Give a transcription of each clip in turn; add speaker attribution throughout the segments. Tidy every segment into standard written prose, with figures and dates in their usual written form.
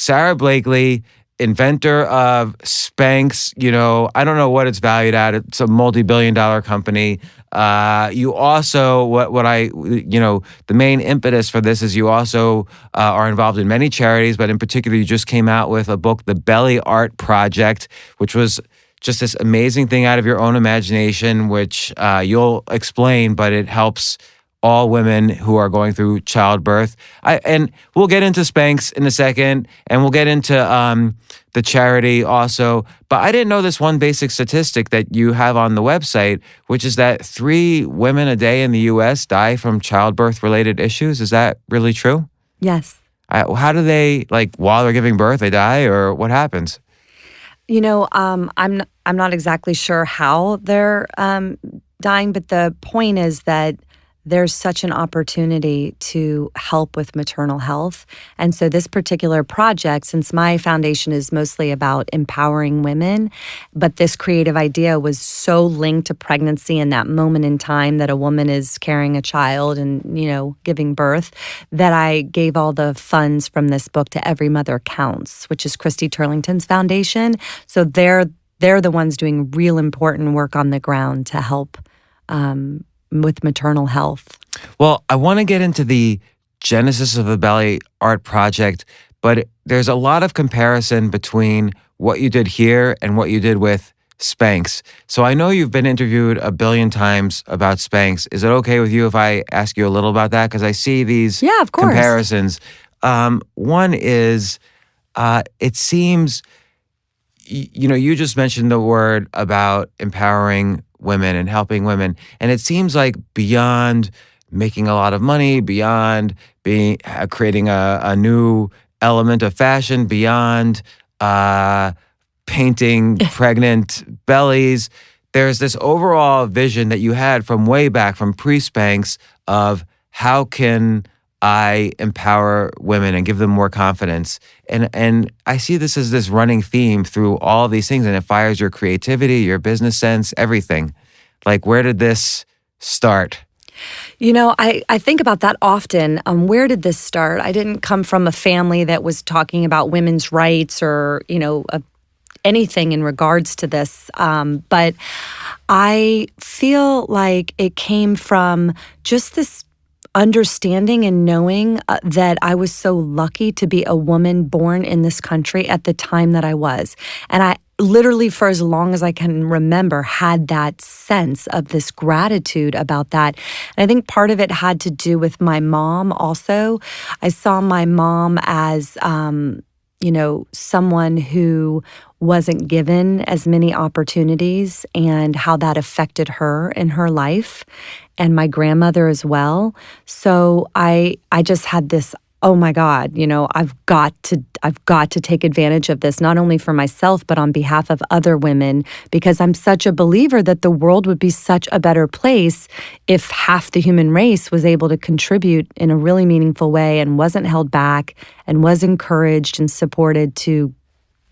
Speaker 1: Sara Blakely, inventor of Spanx. I don't know what it's valued at. It's a multi-billion-dollar company. You also, the main impetus for this is you also are involved in many charities, but in particular, you just came out with a book, The Belly Art Project, which was just this amazing thing out of your own imagination, which you'll explain, but it helps all women who are going through childbirth. And we'll get into Spanx in a second, and we'll get into the charity also. But I didn't know this one basic statistic that you have on the website, which is that 3 women a day in the U.S. die from childbirth-related issues. Is that really true?
Speaker 2: Yes.
Speaker 1: How do they, while they're giving birth, they die, or what happens?
Speaker 2: I'm not exactly sure how they're dying, but the point is that there's such an opportunity to help with maternal health. And so this particular project, since my foundation is mostly about empowering women, but this creative idea was so linked to pregnancy and that moment in time that a woman is carrying a child and, giving birth, that I gave all the funds from this book to Every Mother Counts, which is Christy Turlington's foundation. So they're the ones doing real important work on the ground to help with maternal health.
Speaker 1: Well, I want to get into the genesis of the Belly Art Project, but there's a lot of comparison between what you did here and what you did with Spanx. So I know you've been interviewed a billion times about Spanx. Is it okay with you if I ask you a little about that? Because I see these
Speaker 2: of course.
Speaker 1: Comparisons. One is, it seems, you just mentioned the word about empowering women and helping women. And it seems like beyond making a lot of money, beyond creating a new element of fashion, beyond painting pregnant bellies, there's this overall vision that you had from way back, from pre-Spanx, of how can I empower women and give them more confidence. And I see this as this running theme through all these things, and it fires your creativity, your business sense, everything. Where did this start?
Speaker 2: I think about that often. Where did this start? I didn't come from a family that was talking about women's rights or, anything in regards to this. But I feel like it came from just this understanding and knowing that I was so lucky to be a woman born in this country at the time that I was. And I literally, for as long as I can remember, had that sense of this gratitude about that. And I think part of it had to do with my mom also. I saw my mom as, someone who wasn't given as many opportunities and how that affected her in her life, and my grandmother as well. So I just had this, oh my God, I've got to take advantage of this, not only for myself, but on behalf of other women, because I'm such a believer that the world would be such a better place if half the human race was able to contribute in a really meaningful way and wasn't held back and was encouraged and supported to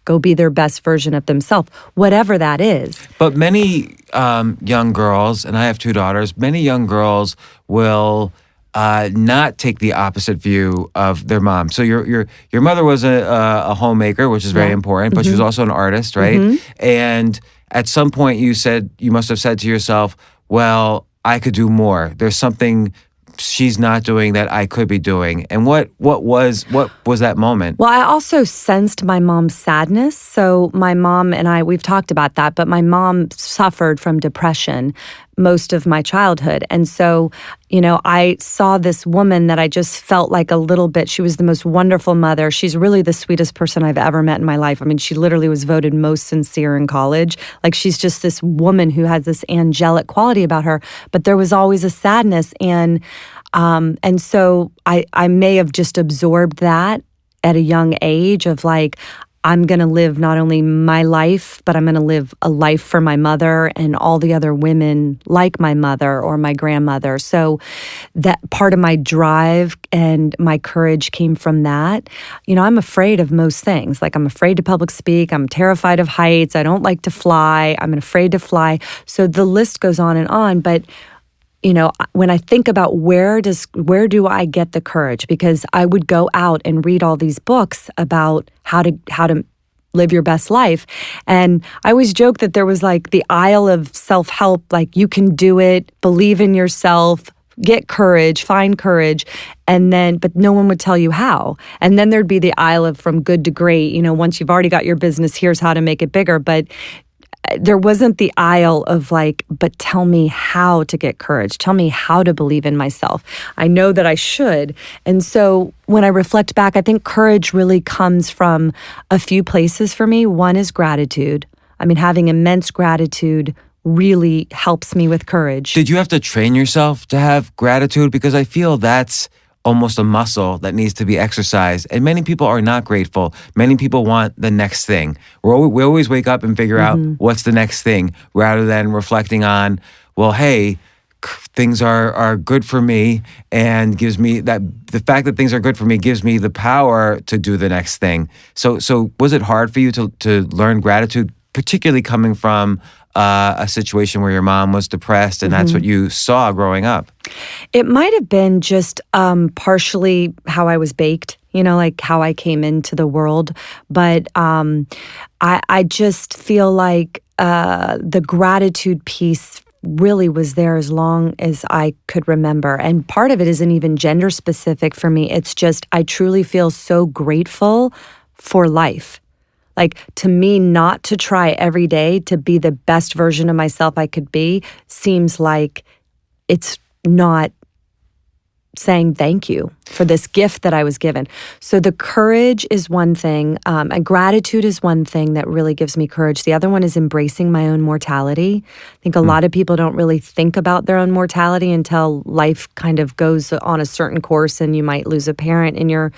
Speaker 2: go be their best version of themselves, whatever that is.
Speaker 1: But many young girls, and I have 2 daughters, many young girls will not take the opposite view of their mom. So your mother was a homemaker, which is very important, but she was also an artist, right? Mm-hmm. And at some point you must have said to yourself, well, I could do more. There's something she's not doing that I could be doing. And what was that moment?
Speaker 2: Well, I also sensed my mom's sadness. So my mom and I, we've talked about that, but my mom suffered from depression most of my childhood. And so, I saw this woman that I just felt like a little bit, she was the most wonderful mother. She's really the sweetest person I've ever met in my life. I mean, she literally was voted most sincere in college. She's just this woman who has this angelic quality about her, but there was always a sadness. And so I may have just absorbed that at a young age of I'm going to live not only my life, but I'm going to live a life for my mother and all the other women like my mother or my grandmother. So that part of my drive and my courage came from that. I'm afraid of most things. I'm afraid to public speak. I'm terrified of heights. I don't like to fly. I'm afraid to fly. So the list goes on and on. But when I think about where do I get the courage? Because I would go out and read all these books about how to live your best life. And I always joke that there was like the aisle of self-help, like you can do it, believe in yourself, get courage, find courage, but no one would tell you how. And then there'd be the aisle of from good to great, once you've already got your business, here's how to make it bigger. But there wasn't the aisle of like, but tell me how to get courage. Tell me how to believe in myself. I know that I should. And so when I reflect back, I think courage really comes from a few places for me. One is gratitude. I mean, having immense gratitude really helps me with courage.
Speaker 1: Did you have to train yourself to have gratitude? Because I feel that's almost a muscle that needs to be exercised. And many people are not grateful. Many people want the next thing. We always wake up and figure out what's the next thing rather than reflecting on, well, hey, things are good for me and gives me that the fact that things are good for me gives me the power to do the next thing. So was it hard for you to learn gratitude, particularly coming from a situation where your mom was depressed and that's what you saw growing up?
Speaker 2: It might have been just partially how I was baked, like how I came into the world. But I just feel like the gratitude piece really was there as long as I could remember. And part of it isn't even gender specific for me. It's just I truly feel so grateful for life. Like, to me, not to try every day to be the best version of myself I could be seems like it's not saying thank you for this gift that I was given. So the courage is one thing, and gratitude is one thing that really gives me courage. The other one is embracing my own mortality. I think a lot of people don't really think about their own mortality until life kind of goes on a certain course and you might lose a parent in your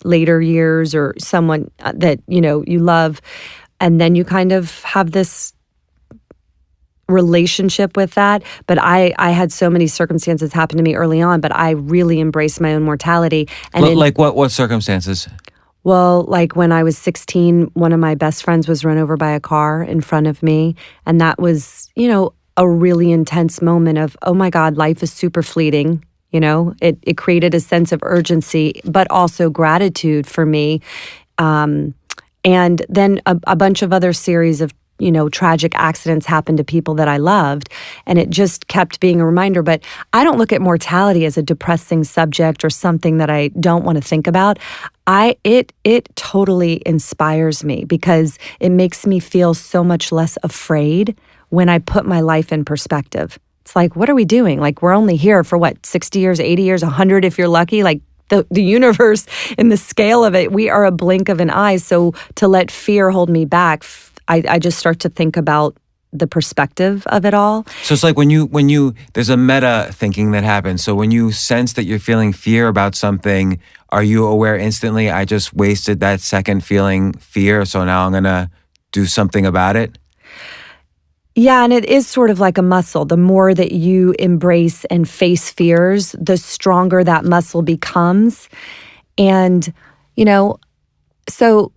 Speaker 2: later years or someone that you love, and then you kind of have this relationship with that. But I had so many circumstances happen to me early on, but I really embraced my own mortality. And
Speaker 1: like what circumstances?
Speaker 2: Well, like when I was 16, one of my best friends was run over by a car in front of me, and that was a really intense moment of, oh my God, life is super fleeting. It created a sense of urgency, but also gratitude for me. And then a bunch of other series of, tragic accidents happened to people that I loved. And it just kept being a reminder. But I don't look at mortality as a depressing subject or something that I don't want to think about. It totally inspires me because it makes me feel so much less afraid when I put my life in perspective. It's like, what are we doing? Like, we're only here for 60 years, 80 years, 100 if you're lucky. Like, the universe in the scale of it, we are a blink of an eye. So to let fear hold me back, I just start to think about the perspective of it all.
Speaker 1: So it's like when you there's a meta thinking that happens. So when you sense that you're feeling fear about something, are you aware instantly, I just wasted that second feeling fear, so now I'm going to do something about it?
Speaker 2: Yeah, and it is sort of like a muscle. The more that you embrace and face fears, the stronger that muscle becomes. And, so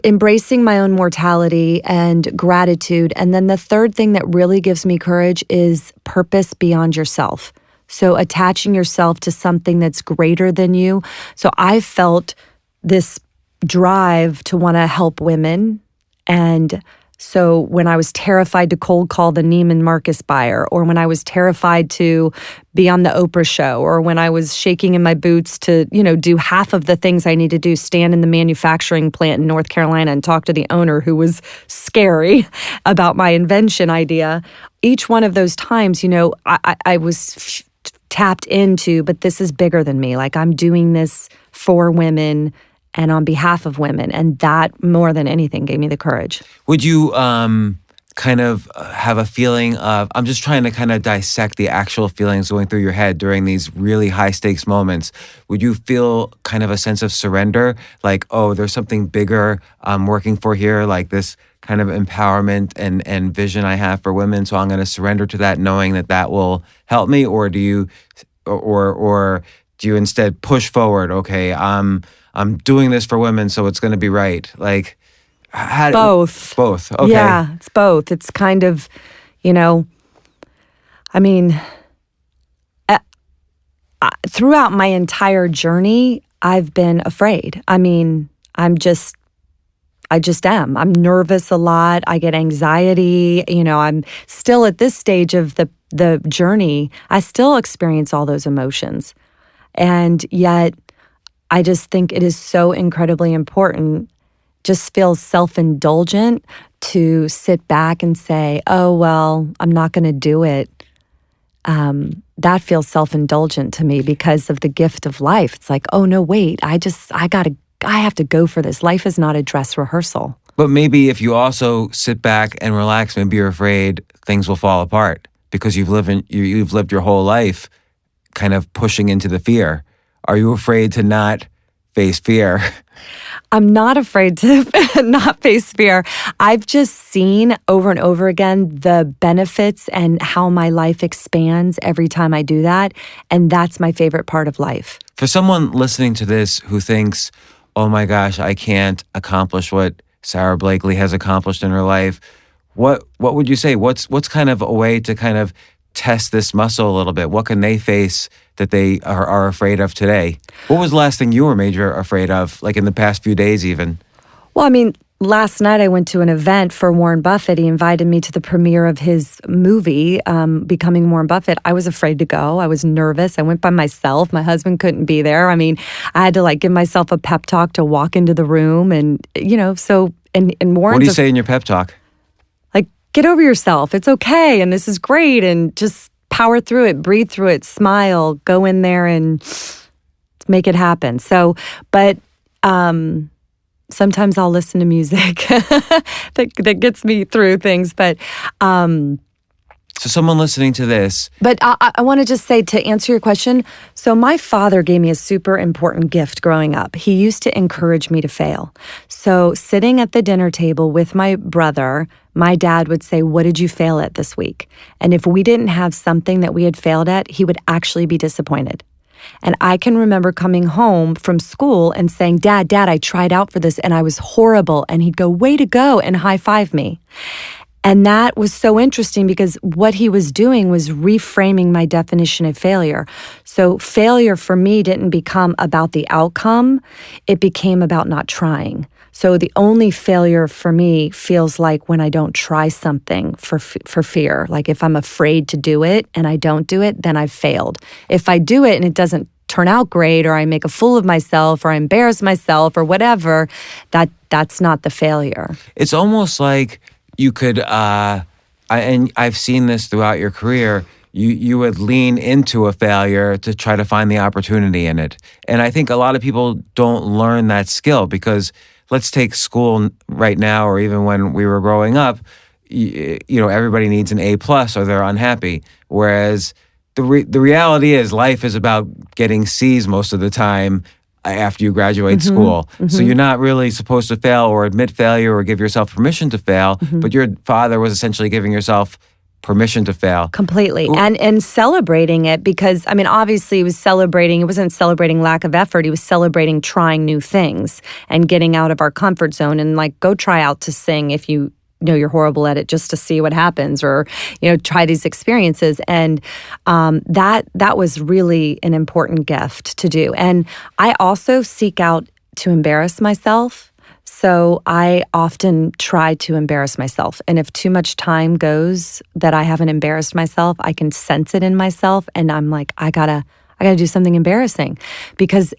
Speaker 2: embracing my own mortality and gratitude. And then the third thing that really gives me courage is purpose beyond yourself. So attaching yourself to something that's greater than you. So I felt this drive to want to help women. And so when I was terrified to cold call the Neiman Marcus buyer, or when I was terrified to be on the Oprah show, or when I was shaking in my boots to, do half of the things I need to do, stand in the manufacturing plant in North Carolina and talk to the owner who was scary about my invention idea. Each one of those times, I was tapped into, but this is bigger than me. Like, I'm doing this for women and on behalf of women. And that, more than anything, gave me the courage.
Speaker 1: Would you kind of have a feeling of, I'm just trying to kind of dissect the actual feelings going through your head during these really high stakes moments. Would you feel kind of a sense of surrender? Like, oh, there's something bigger I'm working for here, like this kind of empowerment and vision I have for women. So I'm going to surrender to that, knowing that will help me. Or do you instead push forward? Okay, I'm doing this for women, so it's going to be right. Like,
Speaker 2: both.
Speaker 1: Both. Okay.
Speaker 2: Yeah, it's both. It's kind of, I mean, throughout my entire journey, I've been afraid. I mean, I just am. I'm nervous a lot. I get anxiety. I'm still at this stage of the journey. I still experience all those emotions. And yet, I just think it is so incredibly important, just feels self-indulgent to sit back and say, oh, well, I'm not going to do it. That feels self-indulgent to me because of the gift of life. It's like, oh, no, wait, I have to go for this. Life is not a dress rehearsal.
Speaker 1: But maybe if you also sit back and relax, maybe you're afraid things will fall apart because you've lived your whole life kind of pushing into the fear. Are you afraid to not face fear?
Speaker 2: I'm not afraid to not face fear. I've just seen over and over again the benefits and how my life expands every time I do that. And that's my favorite part of life.
Speaker 1: For someone listening to this who thinks, oh my gosh, I can't accomplish what Sara Blakely has accomplished in her life, what would you say? What's kind of a way to kind of test this muscle a little bit? What can they face that they are afraid of today? What was the last thing you were major afraid of, like in the past few days even?
Speaker 2: Well, I mean, last night I went to an event for Warren Buffett. He invited me to the premiere of his movie, Becoming Warren Buffett. I was afraid to go. I was nervous. I went by myself. My husband couldn't be there. I mean, I had to give myself a pep talk to walk into the room. And, and Warren's...
Speaker 1: What do you say in your pep talk?
Speaker 2: Get over yourself. It's okay. And this is great. And just power through it, breathe through it, smile, go in there and make it happen. So, but sometimes I'll listen to music that gets me through things. But
Speaker 1: so someone listening to this.
Speaker 2: But I want to just say, to answer your question, so my father gave me a super important gift growing up. He used to encourage me to fail. So sitting at the dinner table with my brother, my dad would say, what did you fail at this week? And if we didn't have something that we had failed at, he would actually be disappointed. And I can remember coming home from school and saying, Dad, I tried out for this and I was horrible. And he'd go, way to go, and high five me. And that was so interesting because what he was doing was reframing my definition of failure. So failure for me didn't become about the outcome. It became about not trying. So the only failure for me feels like when I don't try something for fear. Like if I'm afraid to do it and I don't do it, then I've failed. If I do it and it doesn't turn out great, or I make a fool of myself, or I embarrass myself, or whatever, that's not the failure.
Speaker 1: It's almost like you could, and I've seen this throughout your career, you would lean into a failure to try to find the opportunity in it. And I think a lot of people don't learn that skill because let's take school right now, or even when we were growing up, everybody needs an A+ or they're unhappy. Whereas the reality is life is about getting C's most of the time after you graduate school. Mm-hmm. So you're not really supposed to fail or admit failure or give yourself permission to fail, but your father was essentially giving yourself permission to fail.
Speaker 2: Completely. And celebrating it because, I mean, obviously he wasn't celebrating lack of effort. He was celebrating trying new things and getting out of our comfort zone and go try out to sing if you know you're horrible at it just to see what happens, or, try these experiences. And that was really an important gift to do. And I also seek out to embarrass myself. So I often try to embarrass myself. And if too much time goes that I haven't embarrassed myself, I can sense it in myself. And I'm like, I gotta do something embarrassing because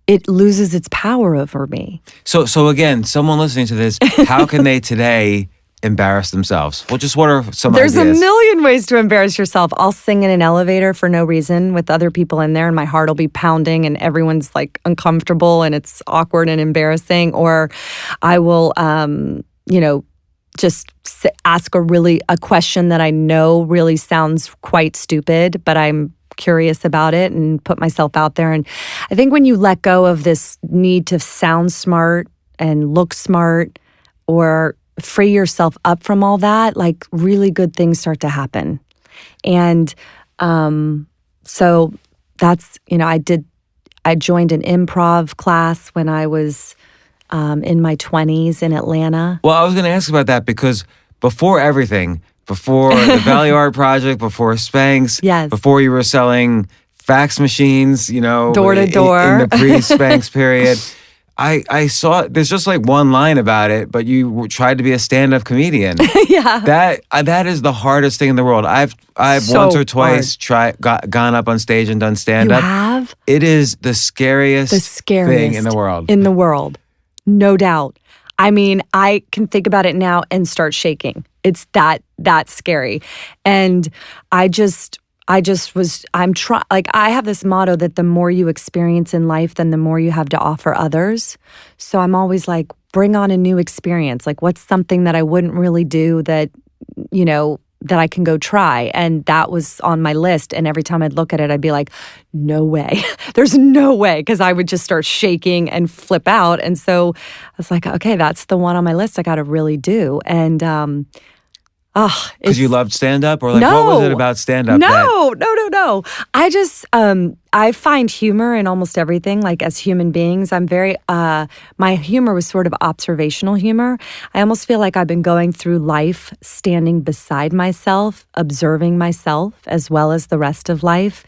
Speaker 2: it loses its power over me.
Speaker 1: So again, someone listening to this, how can they today embarrass themselves? Well, just what are some
Speaker 2: There's
Speaker 1: ideas?
Speaker 2: A million ways to embarrass yourself. I'll sing in an elevator for no reason with other people in there and my heart will be pounding and everyone's uncomfortable and it's awkward and embarrassing. Or I will, just ask a question that I know really sounds quite stupid, but I'm curious about it and put myself out there. And I think when you let go of this need to sound smart and look smart or free yourself up from all that, really good things start to happen. And so that's, I joined an improv class when I was in my 20s in Atlanta.
Speaker 1: Well, I was going to ask about that because before everything, before the Value Art Project, before Spanx,
Speaker 2: yes.
Speaker 1: before you were selling fax machines,
Speaker 2: Door to
Speaker 1: in
Speaker 2: door.
Speaker 1: the pre-Spanx period. I saw there's just like one line about it, but you tried to be a stand-up comedian.
Speaker 2: Yeah.
Speaker 1: That is the hardest thing in the world. I've
Speaker 2: So
Speaker 1: once or twice gone up on stage and done
Speaker 2: You
Speaker 1: stand-up.
Speaker 2: have?
Speaker 1: It is the scariest thing in the world.
Speaker 2: In the world. No doubt. I mean, I can think about it now and start shaking. It's that scary. And I have this motto that the more you experience in life, then the more you have to offer others. So I'm always like, bring on a new experience. Like, what's something that I wouldn't really do that, that I can go try? And that was on my list. And every time I'd look at it, I'd be like, no way. There's no way. Because I would just start shaking and flip out. And so I was like, okay, that's the one on my list I got to really do. And,
Speaker 1: because you loved stand-up? Or like,
Speaker 2: No.
Speaker 1: what was it about stand-up?
Speaker 2: No. I just, I find humor in almost everything. Like, as human beings, I'm very, my humor was sort of observational humor. I almost feel like I've been going through life standing beside myself, observing myself as well as the rest of life.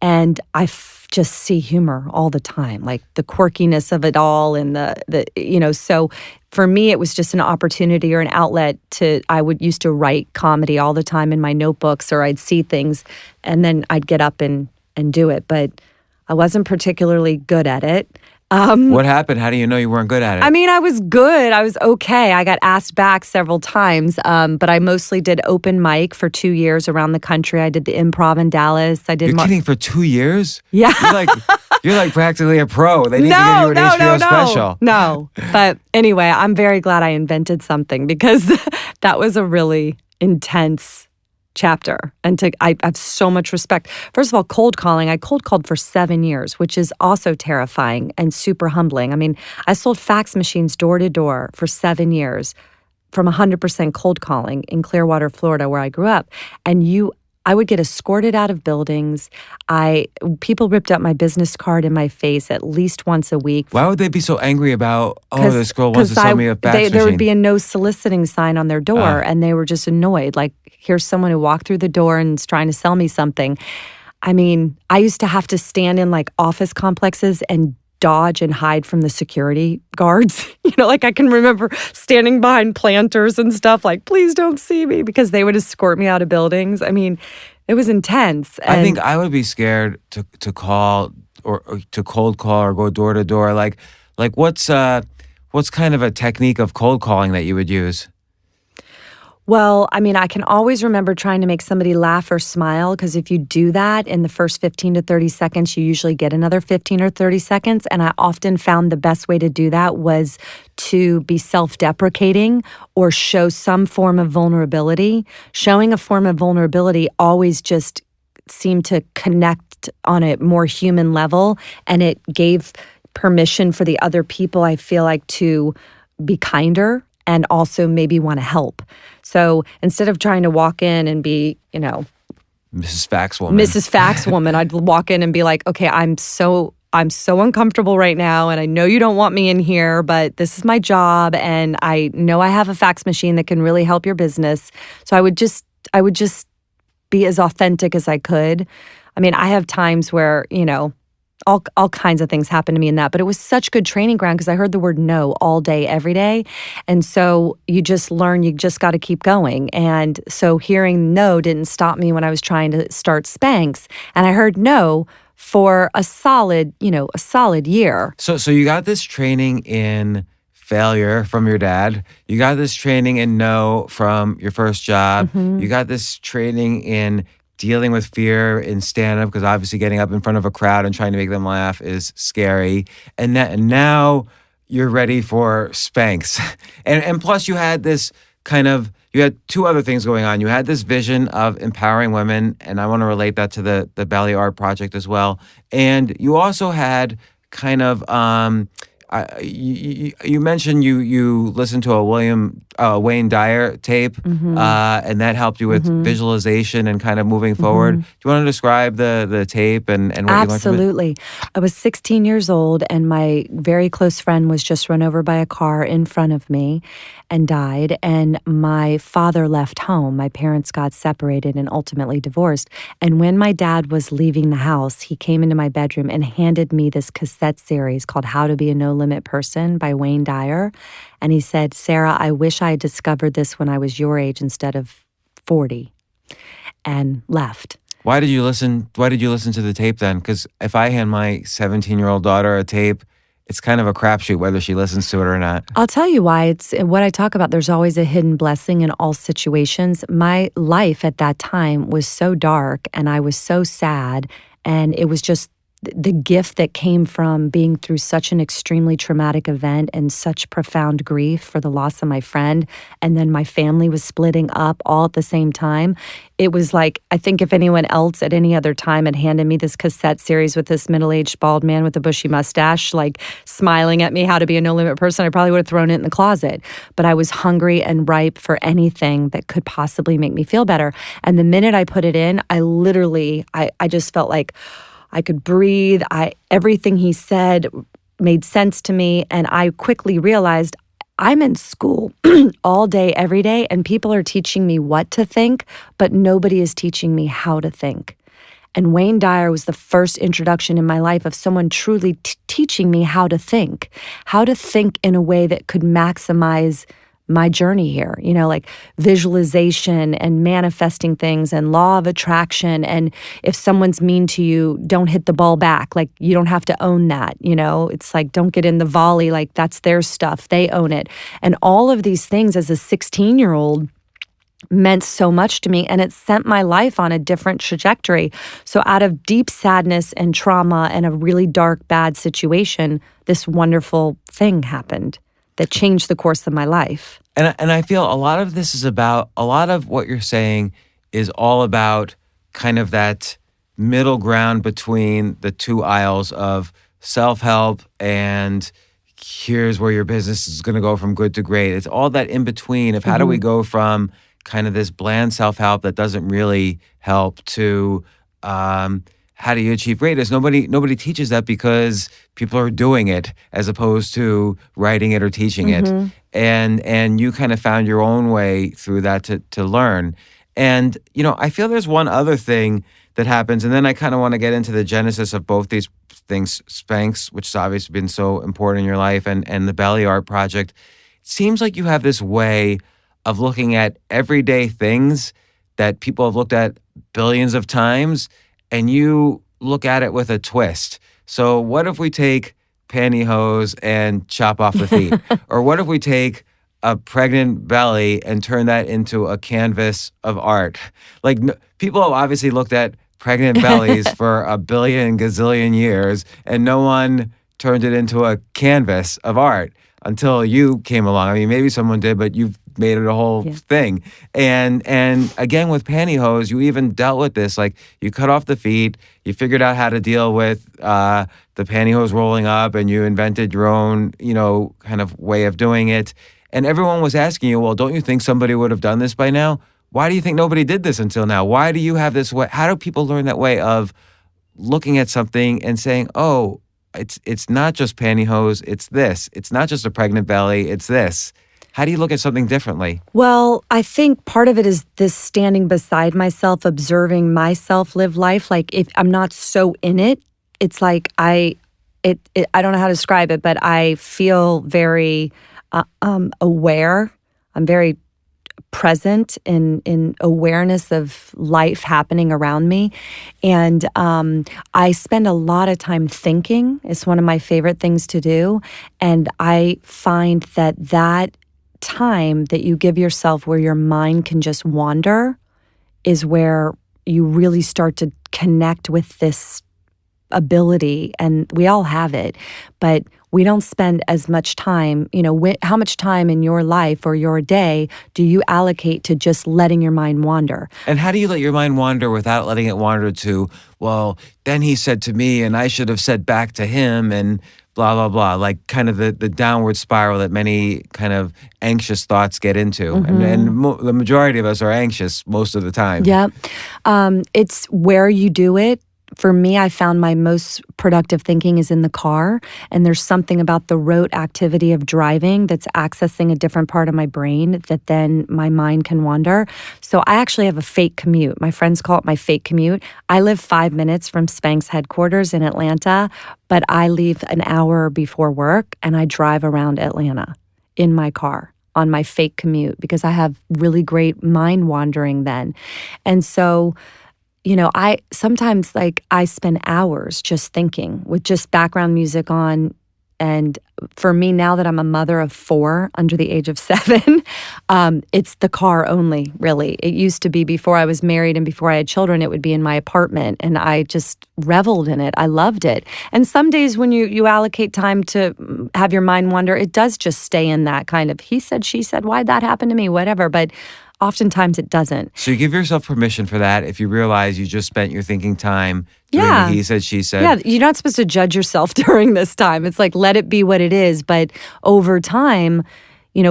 Speaker 2: And I just see humor all the time, like the quirkiness of it all, and so for me, it was just an opportunity or an outlet I would used to write comedy all the time in my notebooks, or I'd see things and then I'd get up and do it. But I wasn't particularly good at it.
Speaker 1: What happened? How do you know you weren't good at it?
Speaker 2: I mean, I was good. I was okay. I got asked back several times, but I mostly did open mic for 2 years around the country. I did the Improv in Dallas.
Speaker 1: You're kidding? For 2 years?
Speaker 2: Yeah.
Speaker 1: You're like practically a pro. They need to give you an HBO special.
Speaker 2: No. But anyway, I'm very glad I invented something, because that was a really intense chapter. And I have so much respect. First of all, cold calling. I cold called for 7 years, which is also terrifying and super humbling. I mean, I sold fax machines door to door for 7 years from 100% cold calling in Clearwater, Florida, where I grew up. And I would get escorted out of buildings. People ripped up my business card in my face at least once a week.
Speaker 1: Why would they be so angry about, this girl wants to sell me a fax machine?
Speaker 2: There would be a no soliciting sign on their door, and they were just annoyed. Like, here's someone who walked through the door and is trying to sell me something. I mean, I used to have to stand in like office complexes and dodge and hide from the security guards. Like, I can remember standing behind planters and stuff, like, please don't see me, because they would escort me out of buildings. I mean, it was intense.
Speaker 1: I think I would be scared to call or to cold call or go door to door. Like what's kind of a technique of cold calling that you would use?
Speaker 2: Well, I mean, I can always remember trying to make somebody laugh or smile, because if you do that in the first 15 to 30 seconds, you usually get another 15 or 30 seconds. And I often found the best way to do that was to be self-deprecating or show some form of vulnerability. Showing a form of vulnerability always just seemed to connect on a more human level, and it gave permission for the other people, I feel like, to be kinder and also maybe want to help. So instead of trying to walk in and be,
Speaker 1: Mrs. Fax Woman,
Speaker 2: I'd walk in and be like, okay, I'm so uncomfortable right now, and I know you don't want me in here, but this is my job, and I know I have a fax machine that can really help your business. So I would just be as authentic as I could. I mean, I have times where, all kinds of things happen to me in that, but it was such good training ground, because I heard the word no all day, every day. And so you just learn, you just got to keep going. And so hearing no didn't stop me when I was trying to start Spanx. And I heard no for a solid year.
Speaker 1: So you got this training in failure from your dad. You got this training in no from your first job.
Speaker 2: Mm-hmm.
Speaker 1: You got this training in dealing with fear in stand-up, because obviously getting up in front of a crowd and trying to make them laugh is scary. And now you're ready for Spanx. And plus you had you had two other things going on. You had this vision of empowering women, and I want to relate that to the Belly Art Project as well. And you also had kind of, you mentioned you listened to a William Wayne Dyer tape, and that helped you with visualization and kind of moving forward. Do you want to describe the tape and what you learned from it?
Speaker 2: Absolutely. I was 16 years old, and my very close friend was just run over by a car in front of me and died. And my father left home. My parents got separated and ultimately divorced. And when my dad was leaving the house, he came into my bedroom and handed me this cassette series called How to Be a No Limit Person by Wayne Dyer. And he said, Sarah, I wish I had discovered this when I was your age instead of 40, and left.
Speaker 1: Why did you listen to the tape then? Because if I hand my 17-year-old daughter a tape, it's kind of a crapshoot whether she listens to it or not.
Speaker 2: I'll tell you why. It's what I talk about. There's always a hidden blessing in all situations. My life at that time was so dark, and I was so sad, and it was just the gift that came from being through such an extremely traumatic event and such profound grief for the loss of my friend. And then my family was splitting up all at the same time. It was like, I think if anyone else at any other time had handed me this cassette series with this middle-aged bald man with a bushy mustache, like smiling at me, how to be a no-limit person, I probably would have thrown it in the closet. But I was hungry and ripe for anything that could possibly make me feel better. And the minute I put it in, I just felt like I could breathe. Everything he said made sense to me. And I quickly realized I'm in school all day, every day, and people are teaching me what to think, but nobody is teaching me how to think. And Wayne Dyer was the first introduction in my life of someone truly teaching me how to think in a way that could maximize my journey here, like visualization and manifesting things and law of attraction. And if someone's mean to you, don't hit the ball back. Like, you don't have to own that, It's like, don't get in the volley. Like, that's their stuff. They own it. And all of these things as a 16-year-old meant so much to me, and it sent my life on a different trajectory. So out of deep sadness and trauma and a really dark, bad situation, this wonderful thing happened that changed the course of my life.
Speaker 1: And I feel a lot of what you're saying is all about kind of that middle ground between the two aisles of self-help and here's where your business is going to go from good to great. It's all that in between of how do we go from kind of this bland self-help that doesn't really help to how do you achieve greatness? Nobody teaches that because people are doing it as opposed to writing it or teaching it. And you kind of found your own way through that to learn. And, I feel there's one other thing that happens, and then I kind of want to get into the genesis of both these things, Spanx, which has obviously been so important in your life, and the Belly Art Project. It seems like you have this way of looking at everyday things that people have looked at billions of times, and you look at it with a twist. So what if we take pantyhose and chop off the feet? Or what if we take a pregnant belly and turn that into a canvas of art? Like, people have obviously looked at pregnant bellies for a billion gazillion years, and no one turned it into a canvas of art until you came along. I mean, maybe someone did, but you've made it a whole thing. And again, with pantyhose, you even dealt with this. Like, you cut off the feet, you figured out how to deal with the pantyhose rolling up, and you invented your own, kind of way of doing it. And everyone was asking you, well, don't you think somebody would have done this by now? Why do you think nobody did this until now? Why do you have this way? How do people learn that way of looking at something and saying, oh, it's not just pantyhose, it's this. It's not just a pregnant belly, it's this. How do you look at something differently?
Speaker 2: Well, I think part of it is this standing beside myself, observing myself live life. Like, if I'm not so in it, it's like I don't know how to describe it, but I feel very aware. I'm very present in awareness of life happening around me. And I spend a lot of time thinking. It's one of my favorite things to do. And I find that time that you give yourself where your mind can just wander is where you really start to connect with this ability. And we all have it, but we don't spend as much time, how much time in your life or your day do you allocate to just letting your mind wander?
Speaker 1: And how do you let your mind wander without letting it wander to, well, then he said to me and I should have said back to him and blah, blah, blah, like kind of the downward spiral that many kind of anxious thoughts get into. And the majority of us are anxious most of the time.
Speaker 2: Yeah. It's where you do it. For me, I found my most productive thinking is in the car. And there's something about the rote activity of driving that's accessing a different part of my brain that then my mind can wander. So I actually have a fake commute. My friends call it my fake commute. I live 5 minutes from Spanx headquarters in Atlanta, but I leave an hour before work and I drive around Atlanta in my car on my fake commute because I have really great mind wandering then. And so I sometimes I spend hours just thinking with just background music on. And for me, now that I'm a mother of 4 under the age of 7, it's the car only, really. It used to be before I was married and before I had children, it would be in my apartment. And I just reveled in it. I loved it. And some days when you allocate time to have your mind wander, it does just stay in that kind of he said, she said, why'd that happen to me, whatever. But oftentimes it doesn't.
Speaker 1: So you give yourself permission for that if you realize you just spent your thinking time doing the he said, she said.
Speaker 2: Yeah, you're not supposed to judge yourself during this time. It's like, let it be what it is. But over time,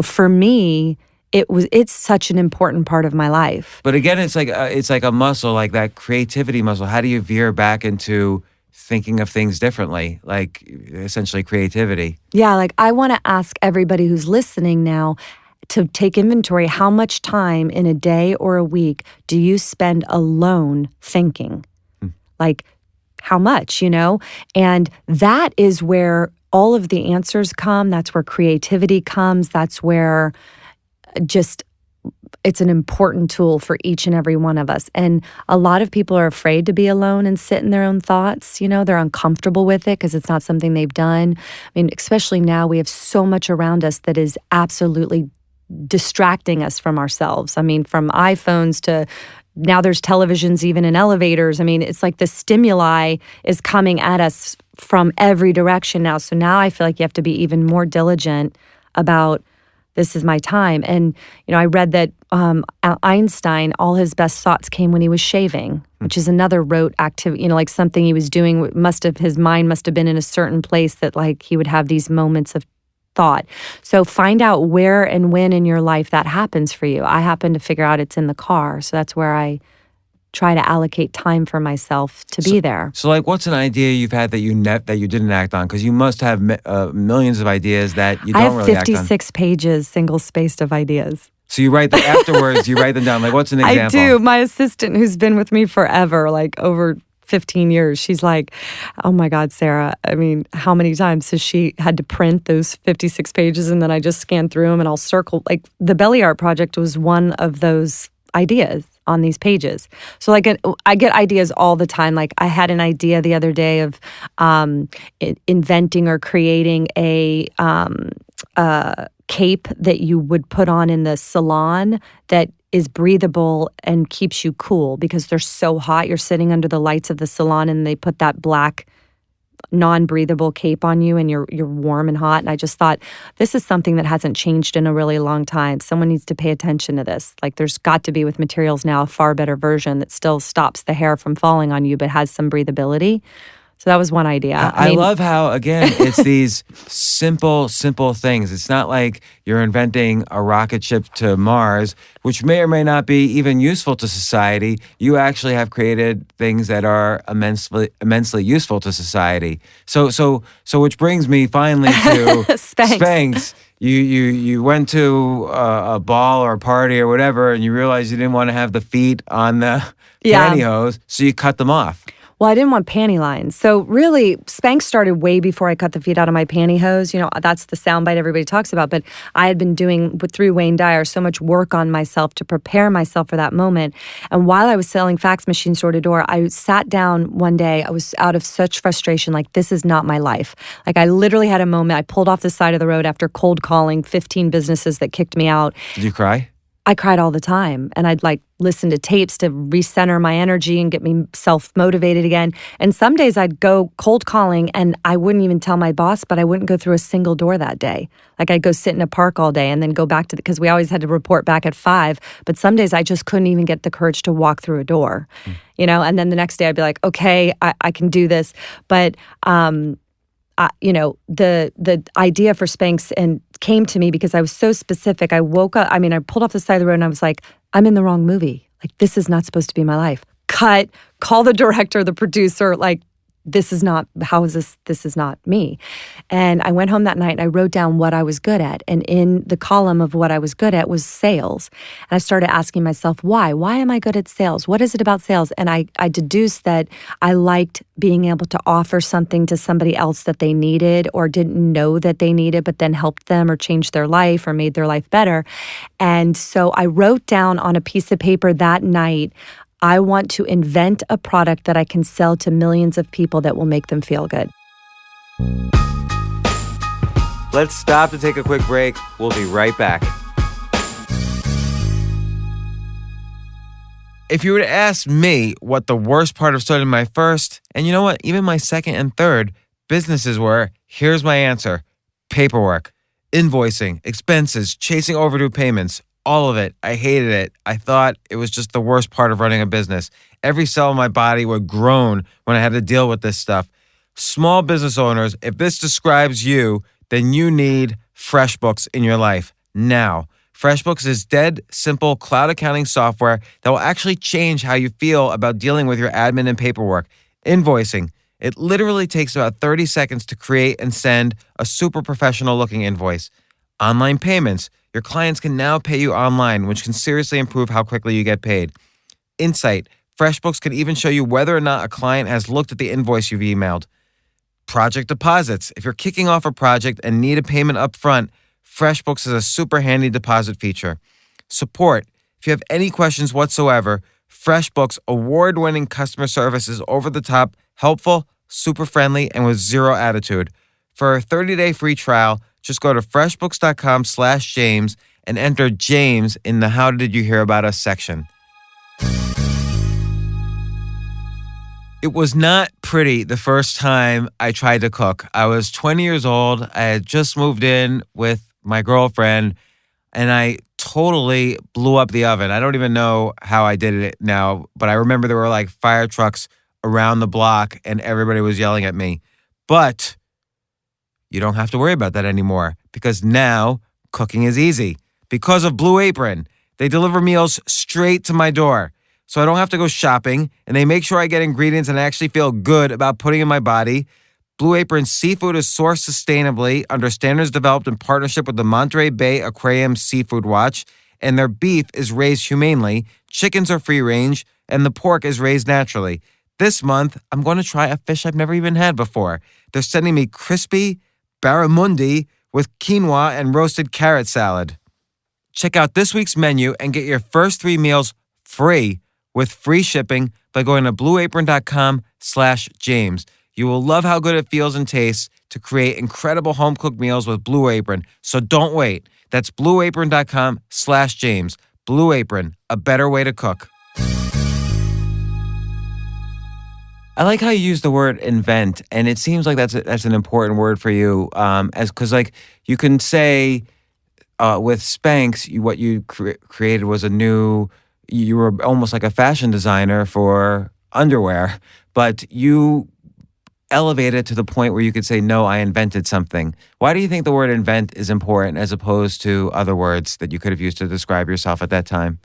Speaker 2: for me, it's such an important part of my life.
Speaker 1: But again, it's like a muscle, like that creativity muscle. How do you veer back into thinking of things differently, like essentially creativity?
Speaker 2: Yeah, I want to ask everybody who's listening now to take inventory. How much time in a day or a week do you spend alone thinking? Like, how much, And that is where all of the answers come. That's where creativity comes. That's where it's an important tool for each and every one of us. And a lot of people are afraid to be alone and sit in their own thoughts. They're uncomfortable with it because it's not something they've done. I mean, especially now we have so much around us that is absolutely distracting us from ourselves. I mean, from iPhones to now there's televisions even in elevators. I mean, it's like the stimuli is coming at us from every direction now. So now I feel like you have to be even more diligent about this is my time. And, I read that Einstein, all his best thoughts came when he was shaving, which is another rote activity, like something he was doing. His mind must have been in a certain place that he would have these moments of thought. So find out where and when in your life that happens for you. I happen to figure out it's in the car. So that's where I try to allocate time for myself to be there.
Speaker 1: So what's an idea you've had that you didn't act on? Because you must have millions of ideas that you don't really act on.
Speaker 2: I have 56 pages single-spaced of ideas.
Speaker 1: So you write them afterwards, you write them down. What's an example?
Speaker 2: I do. My assistant, who's been with me forever, over 15 years, she's like, oh my God, Sara, I mean, how many times has she had to print those 56 pages and then I just scan through them and I'll circle. The Belly Art Project was one of those ideas on these pages. So I get ideas all the time. I had an idea the other day of inventing or creating a cape that you would put on in the salon that is breathable and keeps you cool because they're so hot. You're sitting under the lights of the salon and they put that black non-breathable cape on you and you're warm and hot. And I just thought, this is something that hasn't changed in a really long time. Someone needs to pay attention to this. There's got to be with materials now a far better version that still stops the hair from falling on you but has some breathability. So that was one idea.
Speaker 1: I love how, again, it's these simple things. It's not like you're inventing a rocket ship to Mars, which may or may not be even useful to society. You actually have created things that are immensely useful to society. So which brings me finally to Spanx. You went to a ball or a party or whatever, and you realized you didn't want to have the feet on the pantyhose, so you cut them off.
Speaker 2: Well, I didn't want panty lines. So really, Spanx started way before I cut the feet out of my pantyhose. That's the soundbite everybody talks about. But I had been doing, through Wayne Dyer, so much work on myself to prepare myself for that moment. And while I was selling fax machines door to door, I sat down one day. I was out of such frustration, this is not my life. I literally had a moment. I pulled off the side of the road after cold calling 15 businesses that kicked me out.
Speaker 1: Did you cry?
Speaker 2: I cried all the time, and I'd listen to tapes to recenter my energy and get me self-motivated again. And some days I'd go cold calling and I wouldn't even tell my boss, but I wouldn't go through a single door that day. I'd go sit in a park all day and then go back because we always had to report back at 5. But some days I just couldn't even get the courage to walk through a door, and then the next day I'd be like, okay, I can do this. But the idea for Spanx and came to me because I was so specific. I woke up, I pulled off the side of the road and I was like, I'm in the wrong movie. Like, this is not supposed to be my life. Cut, call the director, the producer, like, this is not, how is this? This is not me. And I went home that night and I wrote down what I was good at. And in the column of what I was good at was sales. And I started asking myself, why? Why am I good at sales? What is it about sales? And I deduced that I liked being able to offer something to somebody else that they needed or didn't know that they needed, but then helped them or changed their life or made their life better. And so I wrote down on a piece of paper that night, I want to invent a product that I can sell to millions of people that will make them feel good.
Speaker 1: Let's stop to take a quick break. We'll be right back. If you were to ask me what the worst part of starting my first, and you know what, even my second and third businesses were, here's my answer. Paperwork, invoicing, expenses, chasing overdue payments. All of it. I hated it. I thought it was just the worst part of running a business. Every cell in my body would groan when I had to deal with this stuff. Small business owners, if this describes you, then you need FreshBooks in your life now. FreshBooks is dead simple cloud accounting software that will actually change how you feel about dealing with your admin and paperwork. Invoicing. It literally takes about 30 seconds to create and send a super professional looking invoice. Online payments. Your clients can now pay you online, which can seriously improve how quickly you get paid. Insight. FreshBooks can even show you whether or not a client has looked at the invoice you've emailed. Project deposits. If you're kicking off a project and need a payment up front, FreshBooks has a super handy deposit feature. Support. If you have any questions whatsoever, FreshBooks' award-winning customer service is over the top, helpful, super friendly, and with zero attitude. For a 30-day free trial, just go to freshbooks.com/James and enter James in the How Did You Hear About Us section. It was not pretty the first time I tried to cook. I was 20 years old. I had just moved in with my girlfriend, and I totally blew up the oven. I don't even know how I did it now, but I remember there were like fire trucks around the block, and everybody was yelling at me. But you don't have to worry about that anymore because now cooking is easy. Because of Blue Apron, they deliver meals straight to my door. So I don't have to go shopping, and they make sure I get ingredients and I actually feel good about putting in my body. Blue Apron seafood is sourced sustainably under standards developed in partnership with the Monterey Bay Aquarium Seafood Watch, and their beef is raised humanely, chickens are free range, and the pork is raised naturally. This month, I'm going to try a fish I've never even had before. They're sending me crispy barramundi with quinoa and roasted carrot salad. Check out this week's menu and get your first 3 meals free with free shipping by going to blueapron.com/James. You will love how good it feels and tastes to create incredible home-cooked meals with Blue Apron. So don't wait. That's blueapron.com/James. Blue Apron, a better way to cook. I like how you use the word invent, and it seems like that's an important word for you, because like you can say with Spanx, what you created was you were almost like a fashion designer for underwear, but you elevated to the point where you could say, no, I invented something. Why do you think the word invent is important as opposed to other words that you could have used to describe yourself at that time?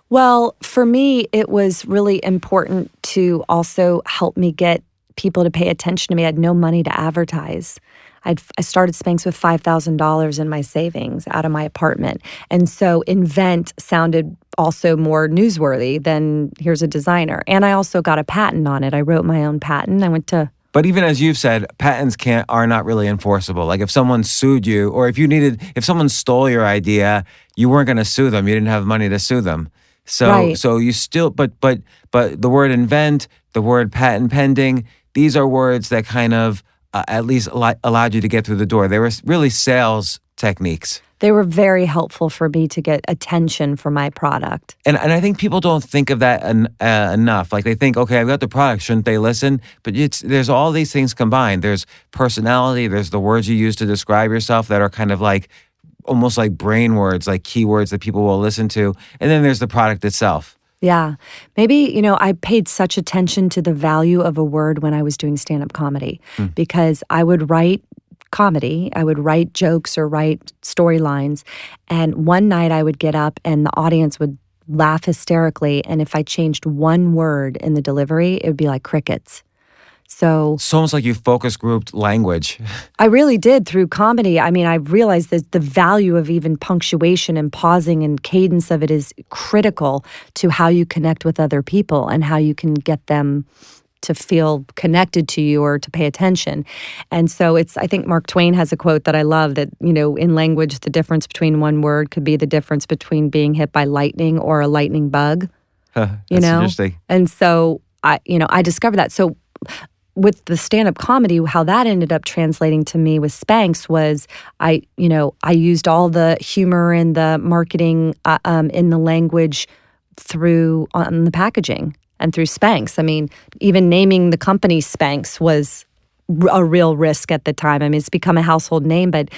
Speaker 2: Well, for me, it was really important to also help me get people to pay attention to me. I had no money to advertise. I started Spanx with $5,000 in my savings out of my apartment. And so invent sounded also more newsworthy than here's a designer. And I also got a patent on it. I wrote my own patent. I went to...
Speaker 1: But even as you've said, patents are not really enforceable. Like if someone sued you, or if someone stole your idea, you weren't going to sue them. You didn't have money to sue them. So
Speaker 2: Right.
Speaker 1: So you still, but the word invent, the word patent pending, these are words that kind of at least allowed you to get through the door. They were really sales techniques.
Speaker 2: They were very helpful for me to get attention for my product.
Speaker 1: And I think people don't think of that enough. Like they think, okay, I've got the product, shouldn't they listen? But there's all these things combined. There's personality, there's the words you use to describe yourself that are kind of like almost like brain words, like keywords that people will listen to. And then there's the product itself.
Speaker 2: Yeah. Maybe, I paid such attention to the value of a word when I was doing stand-up comedy because I would write comedy, I would write jokes or write storylines, and one night I would get up and the audience would laugh hysterically, and if I changed one word in the delivery, it would be like crickets. So
Speaker 1: It's almost like you focus grouped language.
Speaker 2: I really did through comedy. I mean, I realized that the value of even punctuation and pausing and cadence of it is critical to how you connect with other people and how you can get them to feel connected to you or to pay attention. And so I think Mark Twain has a quote that I love that, in language, the difference between one word could be the difference between being hit by lightning or a lightning bug.
Speaker 1: That's interesting.
Speaker 2: And so I discovered that. So with the stand-up comedy, how that ended up translating to me with Spanx was I used all the humor and the marketing in the language on the packaging and through Spanx. I mean, even naming the company Spanx was a real risk at the time. I mean, it's become a household name, but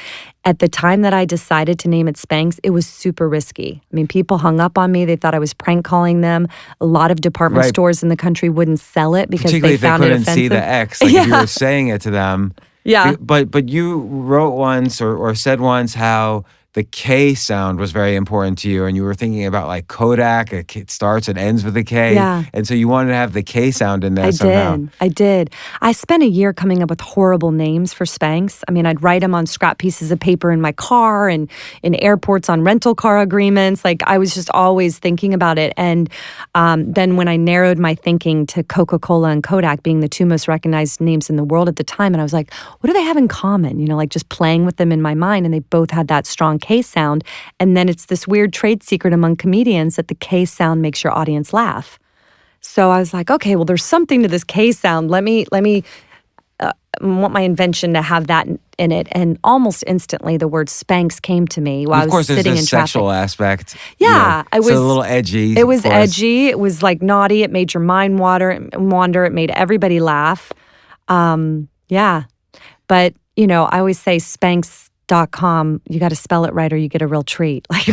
Speaker 2: at the time that I decided to name it Spanx, it was super risky. I mean, people hung up on me. They thought I was prank calling them. A lot of department stores in the country wouldn't sell it because they found it offensive.
Speaker 1: Particularly if they couldn't see the X, like if you were saying it to them.
Speaker 2: Yeah.
Speaker 1: But you wrote once or said once how the K sound was very important to you, and you were thinking about like Kodak. It starts and ends with a K, and so you wanted to have the K sound in there somehow.
Speaker 2: I did. I spent a year coming up with horrible names for Spanx. I mean, I'd write them on scrap pieces of paper in my car and in airports on rental car agreements. Like I was just always thinking about it. And then when I narrowed my thinking to Coca-Cola and Kodak being the two most recognized names in the world at the time, and I was like, what do they have in common? Like just playing with them in my mind, and they both had that strong K sound. And then it's this weird trade secret among comedians that the K sound makes your audience laugh. So I was like, okay, well, there's something to this K sound. Let me want my invention to have that in it. And almost instantly, the word Spanx came to me while I was sitting in traffic. Of course, there's a sexual
Speaker 1: aspect.
Speaker 2: Yeah,
Speaker 1: it was a little edgy.
Speaker 2: It was edgy. It was like naughty. It made your mind wander. It made everybody laugh. Yeah, but I always say Spanx.com, you got to spell it right or you get a real treat. Like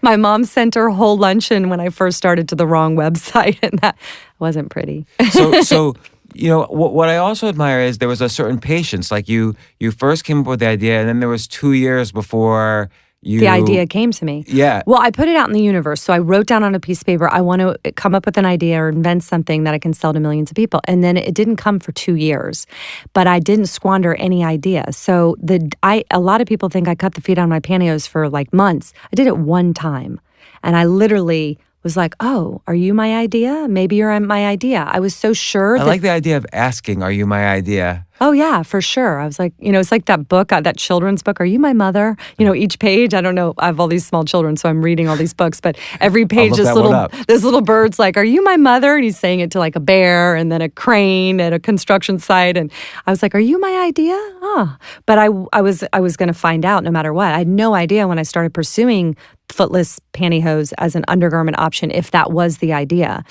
Speaker 2: my mom sent her whole luncheon when I first started to the wrong website, and that wasn't pretty.
Speaker 1: So what I also admire is there was a certain patience. Like you first came up with the idea, and then there was 2 years before the
Speaker 2: idea came to me.
Speaker 1: Yeah.
Speaker 2: Well, I put it out in the universe. So I wrote down on a piece of paper, I want to come up with an idea or invent something that I can sell to millions of people. And then it didn't come for 2 years, but I didn't squander any idea. So a lot of people think I cut the feet on my pantyhose for like months. I did it one time. And I literally was like, oh, are you my idea? Maybe you're my idea. I was so sure.
Speaker 1: I like the idea of asking, are you my idea?
Speaker 2: Oh, yeah, for sure. I was like, it's like that book, that children's book, Are You My Mother? Each page, I don't know, I have all these small children, so I'm reading all these books, but every page, this little bird's like, are you my mother? And he's saying it to like a bear and then a crane at a construction site. And I was like, are you my idea? Oh. But I was going to find out no matter what. I had no idea when I started pursuing footless pantyhose as an undergarment option if that was the idea.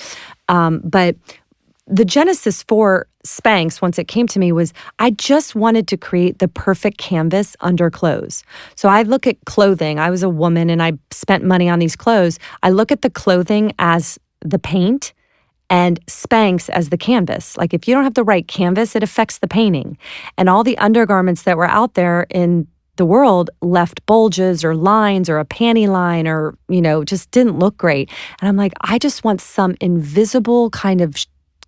Speaker 2: But the genesis for Spanx, once it came to me, was I just wanted to create the perfect canvas under clothes. So I look at clothing. I was a woman and I spent money on these clothes. I look at the clothing as the paint and Spanx as the canvas. Like if you don't have the right canvas, it affects the painting. And all the undergarments that were out there in the world left bulges or lines or a panty line or, just didn't look great. And I'm like, I just want some invisible kind of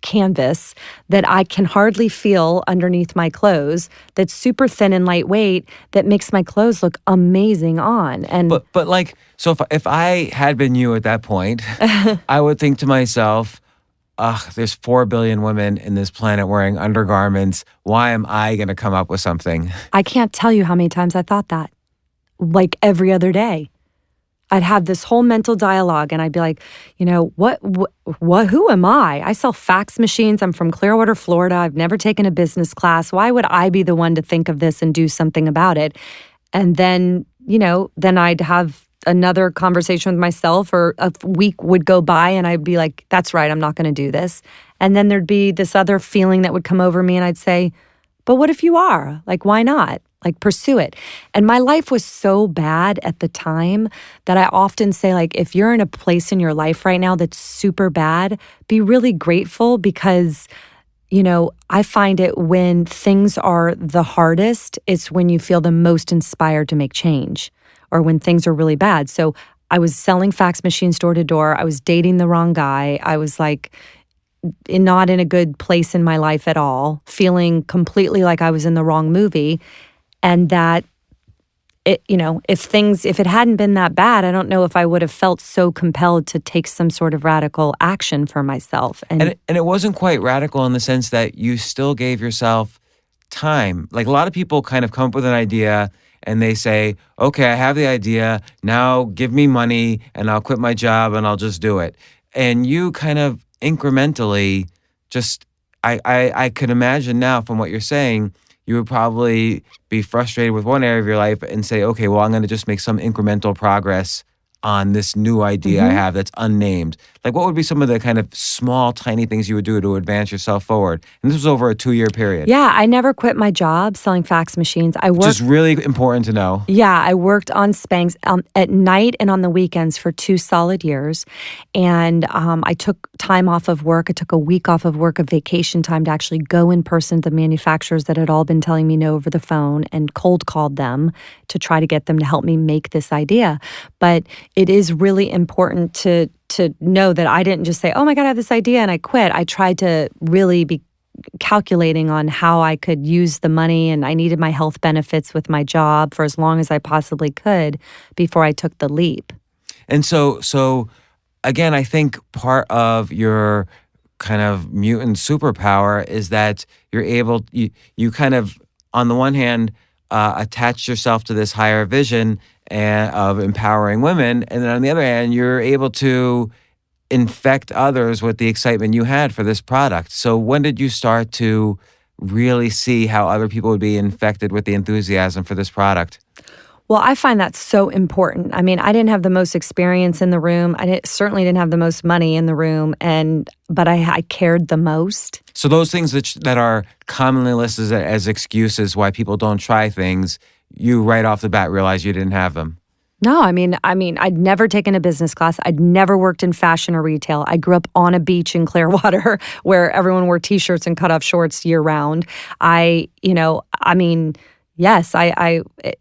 Speaker 2: canvas that I can hardly feel underneath my clothes, that's super thin and lightweight, that makes my clothes look amazing on. And
Speaker 1: but like, so if I had been you at that point, I would think to myself, there's 4 billion women in this planet wearing undergarments. Why am I going to come up with something?
Speaker 2: I can't tell you how many times I thought that. Like every other day. I'd have this whole mental dialogue and I'd be like, who am I? I sell fax machines. I'm from Clearwater, Florida. I've never taken a business class. Why would I be the one to think of this and do something about it? And then, then I'd have another conversation with myself, or a week would go by and I'd be like, that's right, I'm not going to do this. And then there'd be this other feeling that would come over me and I'd say, but what if you are? Like, why not? Like, pursue it. And my life was so bad at the time that I often say, like, if you're in a place in your life right now that's super bad, be really grateful because, I find it when things are the hardest, it's when you feel the most inspired to make change or when things are really bad. So I was selling fax machines door to door. I was dating the wrong guy. I was like, not in a good place in my life at all, feeling completely like I was in the wrong movie. And that if it hadn't been that bad, I don't know if I would have felt so compelled to take some sort of radical action for myself.
Speaker 1: And it wasn't quite radical in the sense that you still gave yourself time. Like a lot of people kind of come up with an idea and they say, okay, I have the idea. Now give me money and I'll quit my job and I'll just do it. And you kind of incrementally just, I could imagine now from what you're saying, you would probably be frustrated with one area of your life and say, okay, well, I'm going to just make some incremental progress on this new idea I have that's unnamed. Like what would be some of the kind of small, tiny things you would do to advance yourself forward? And this was over a 2-year period.
Speaker 2: Yeah, I never quit my job selling fax machines.
Speaker 1: Which is really important to know.
Speaker 2: Yeah, I worked on Spanx at night and on the weekends for 2 solid years. And I took time off of work. I took a week off of work of vacation time to actually go in person to the manufacturers that had all been telling me no over the phone and cold called them to try to get them to help me make this idea. But it is really important to know that I didn't just say, oh my God, I have this idea and I quit. I tried to really be calculating on how I could use the money, and I needed my health benefits with my job for as long as I possibly could before I took the leap.
Speaker 1: And so again, I think part of your kind of mutant superpower is that you're able, you kind of, on the one hand, attach yourself to this higher vision of empowering women, and then on the other hand, you're able to infect others with the excitement you had for this product. So when did you start to really see how other people would be infected with the enthusiasm for this product?
Speaker 2: Well, I find that so important. I mean, I didn't have the most experience in the room. Certainly didn't have the most money in the room, but I cared the most.
Speaker 1: So those things that are commonly listed as excuses why people don't try things, you right off the bat realized you didn't have them.
Speaker 2: No, I mean, I'd never taken a business class. I'd never worked in fashion or retail. I grew up on a beach in Clearwater where everyone wore T-shirts and cutoff shorts year round. Yes,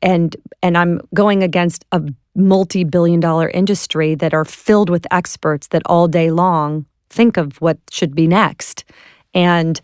Speaker 2: and I'm going against a multi-billion-dollar industry that are filled with experts that all day long think of what should be next. And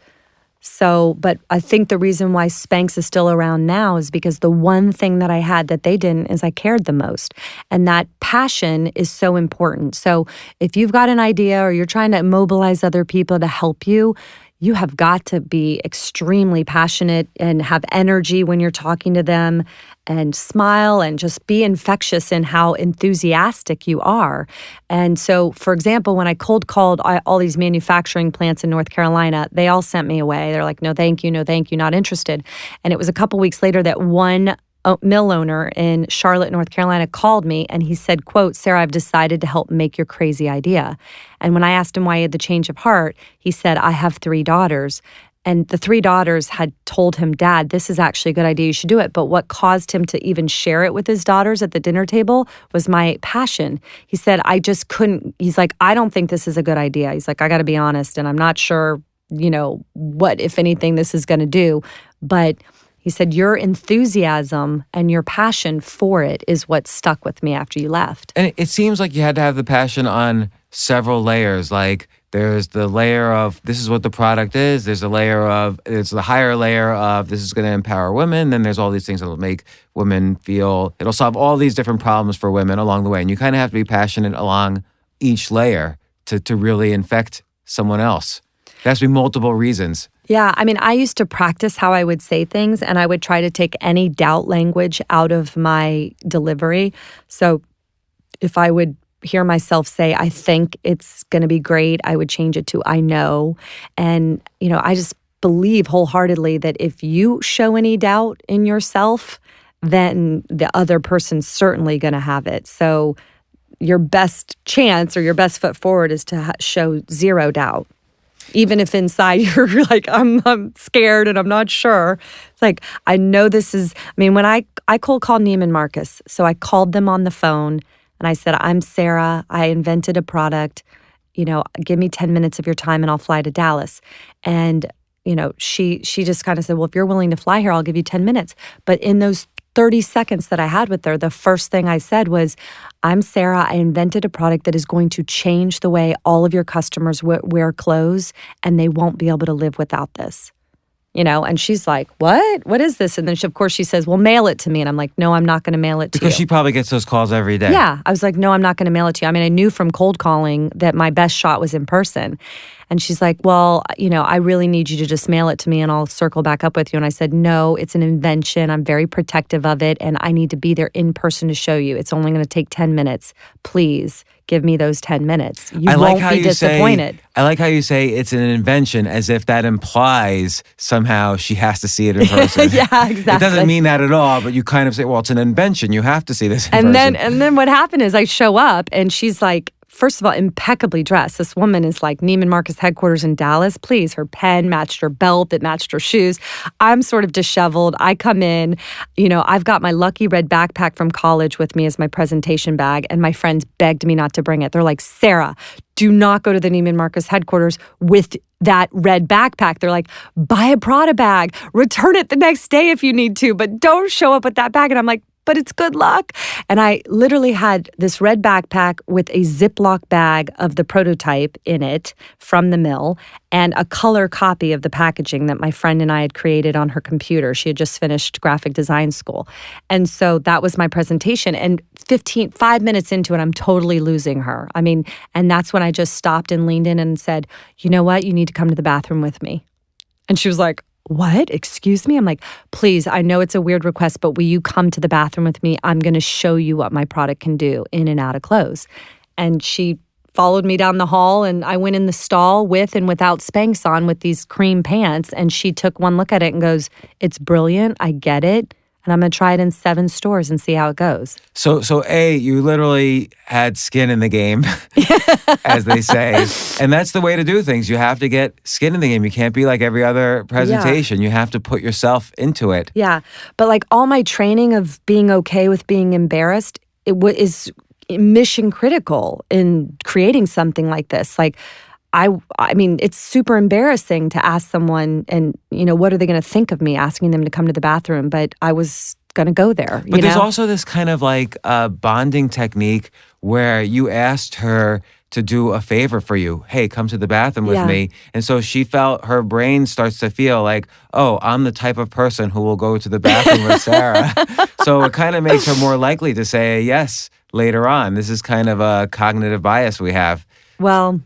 Speaker 2: so, but I think the reason why Spanx is still around now is because the one thing that I had that they didn't is I cared the most. And that passion is so important. So if you've got an idea or you're trying to mobilize other people to help you, you have got to be extremely passionate and have energy when you're talking to them and smile and just be infectious in how enthusiastic you are. And so, for example, when I cold called all these manufacturing plants in North Carolina, they all sent me away. They're like, no, thank you, not interested. And it was a couple weeks later that one mill owner in Charlotte, North Carolina called me and he said, quote, Sarah, I've decided to help make your crazy idea. And when I asked him why he had the change of heart, he said, I have 3 daughters. And the 3 daughters had told him, Dad, this is actually a good idea. You should do it. But what caused him to even share it with his daughters at the dinner table was my passion. He said, I just couldn't. He's like, I don't think this is a good idea. He's like, I got to be honest. And I'm not sure, what, if anything, this is going to do. But he said, your enthusiasm and your passion for it is what stuck with me after you left.
Speaker 1: And it seems like you had to have the passion on several layers. Like there's the layer of this is what the product is. There's the higher layer of this is going to empower women. Then there's all these things that will make women feel, it'll solve all these different problems for women along the way. And you kind of have to be passionate along each layer to really infect someone else. There has to be multiple reasons.
Speaker 2: Yeah, I mean, I used to practice how I would say things, and I would try to take any doubt language out of my delivery. So if I would hear myself say, I think it's going to be great, I would change it to I know. And, I just believe wholeheartedly that if you show any doubt in yourself, then the other person's certainly going to have it. So your best chance or your best foot forward is to show zero doubt. Even if inside you're like, I'm scared and I'm not sure. It's like, I know this is, when I cold called Neiman Marcus. So I called them on the phone and I said, I'm Sara. I invented a product. Give me 10 minutes of your time and I'll fly to Dallas. And, she just kind of said, well, if you're willing to fly here, I'll give you 10 minutes. But in those 30 seconds that I had with her, the first thing I said was, I'm Sara. I invented a product that is going to change the way all of your customers wear clothes, and they won't be able to live without this. And she's like, what? What is this? And then, of course, she says, well, mail it to me. And I'm like, no, I'm not going to mail it to you.
Speaker 1: Because she probably gets those calls every day.
Speaker 2: Yeah. I was like, no, I'm not going to mail it to you. I knew from cold calling that my best shot was in person. And she's like, well, I really need you to just mail it to me and I'll circle back up with you. And I said, no, it's an invention. I'm very protective of it. And I need to be there in person to show you. It's only going to take 10 minutes. Please give me those 10 minutes. You won't be disappointed.
Speaker 1: I like how you say it's an invention as if that implies somehow she has to see it in person.
Speaker 2: Yeah, exactly.
Speaker 1: It doesn't mean that at all, but you kind of say, well, it's an invention. You have to see this in person.
Speaker 2: And then what happened is I show up and she's like, first of all, impeccably dressed. This woman is like Neiman Marcus headquarters in Dallas. Please, her pen matched her belt. It matched her shoes. I'm sort of disheveled. I come in, I've got my lucky red backpack from college with me as my presentation bag, and my friends begged me not to bring it. They're like, Sara, do not go to the Neiman Marcus headquarters with that red backpack. They're like, buy a Prada bag, return it the next day if you need to, but don't show up with that bag. And I'm like, but it's good luck. And I literally had this red backpack with a Ziploc bag of the prototype in it from the mill and a color copy of the packaging that my friend and I had created on her computer. She had just finished graphic design school. And so that was my presentation. And 5 minutes into it, I'm totally losing her. And that's when I just stopped and leaned in and said, you know what? You need to come to the bathroom with me. And she was like, what? Excuse me? I'm like, please, I know it's a weird request, but will you come to the bathroom with me? I'm going to show you what my product can do in and out of clothes. And she followed me down the hall, and I went in the stall with and without Spanx on with these cream pants. And she took one look at it and goes, it's brilliant. I get it. And I'm going to try it in 7 stores and see how it goes.
Speaker 1: So you literally had skin in the game, as they say. And that's the way to do things. You have to get skin in the game. You can't be like every other presentation. You have to put yourself into it.
Speaker 2: Yeah. But like all my training of being okay with being embarrassed, is mission critical in creating something like this. Like, it's super embarrassing to ask someone and, what are they going to think of me asking them to come to the bathroom? But I was going to go there.
Speaker 1: But there's also this kind of like bonding technique where you asked her to do a favor for you. Hey, come to the bathroom with me. And so she felt, her brain starts to feel like, oh, I'm the type of person who will go to the bathroom with Sara. So it kind of makes her more likely to say yes later on. This is kind of a cognitive bias we have.
Speaker 2: Well,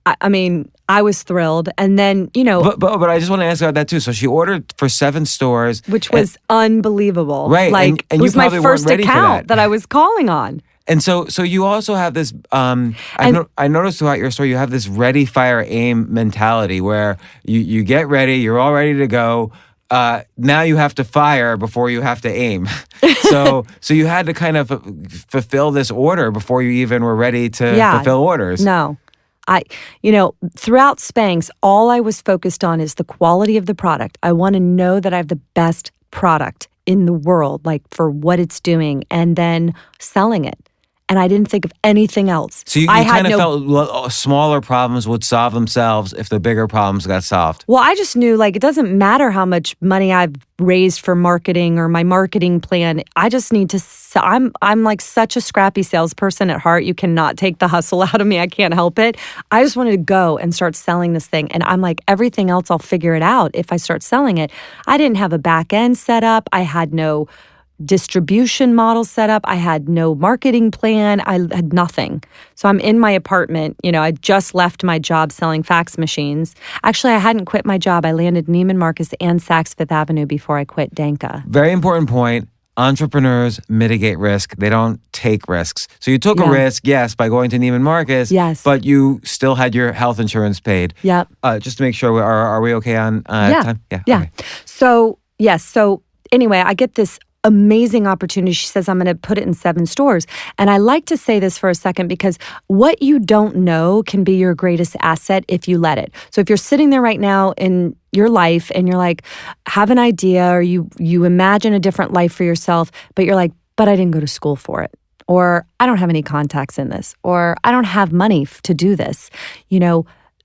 Speaker 2: I was thrilled. And then,
Speaker 1: But I just want to ask about that too. So she ordered for 7 stores.
Speaker 2: Which was unbelievable.
Speaker 1: Right.
Speaker 2: Like,
Speaker 1: and
Speaker 2: it was
Speaker 1: you
Speaker 2: my
Speaker 1: probably
Speaker 2: first
Speaker 1: weren't ready for
Speaker 2: account that I was calling on.
Speaker 1: And so you also have this, I noticed throughout your story, you have this ready, fire, aim mentality where you get ready, you're all ready to go. Now you have to fire before you have to aim. So you had to kind of fulfill this order before you even were ready to fulfill orders.
Speaker 2: No. Throughout Spanx, all I was focused on is the quality of the product. I want to know that I have the best product in the world, like for what it's doing, and then selling it. And I didn't think of anything else.
Speaker 1: So you kind of felt smaller problems would solve themselves if the bigger problems got solved.
Speaker 2: Well, I just knew like it doesn't matter how much money I've raised for marketing or my marketing plan. I just need to. I'm like such a scrappy salesperson at heart. You cannot take the hustle out of me. I can't help it. I just wanted to go and start selling this thing. And I'm like, everything else, I'll figure it out if I start selling it. I didn't have a back end set up. I had no distribution model set up. I had no marketing plan. I had nothing. So I'm in my apartment. I just left my job selling fax machines. Actually, I hadn't quit my job. I landed Neiman Marcus and Saks Fifth Avenue before I quit Danka.
Speaker 1: Very important point. Entrepreneurs mitigate risk. They don't take risks. So you took a risk, yes, by going to Neiman Marcus.
Speaker 2: Yes.
Speaker 1: But you still had your health insurance paid.
Speaker 2: Yep.
Speaker 1: Just to make sure, are we okay on time?
Speaker 2: Yeah.
Speaker 1: Okay.
Speaker 2: So, yes. So anyway, I get this amazing opportunity. She says, I'm going to put it in 7 stores. And I like to say this for a second because what you don't know can be your greatest asset if you let it. So if you're sitting there right now in your life and you're like, have an idea, or you imagine a different life for yourself, but you're like, but I didn't go to school for it. Or I don't have any contacts in this. Or I don't have money to do this.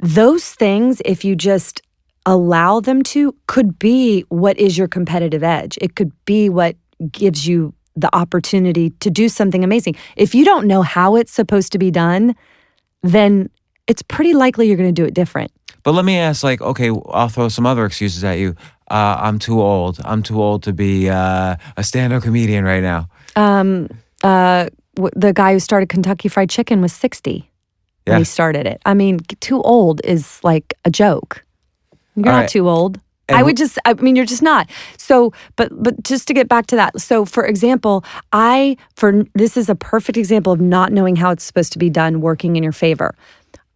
Speaker 2: Those things, if you just allow them to, could be what is your competitive edge. It could be what gives you the opportunity to do something amazing. If you don't know how it's supposed to be done, then it's pretty likely you're going to do it different.
Speaker 1: But let me ask, okay, I'll throw some other excuses at you. I'm too old. I'm too old to be a stand-up comedian right now.
Speaker 2: The guy who started Kentucky Fried Chicken was 60 when he started it. I mean, too old is like a joke. You're not too old. And you're just not. So, but just to get back to that. So, for example, this is a perfect example of not knowing how it's supposed to be done working in your favor.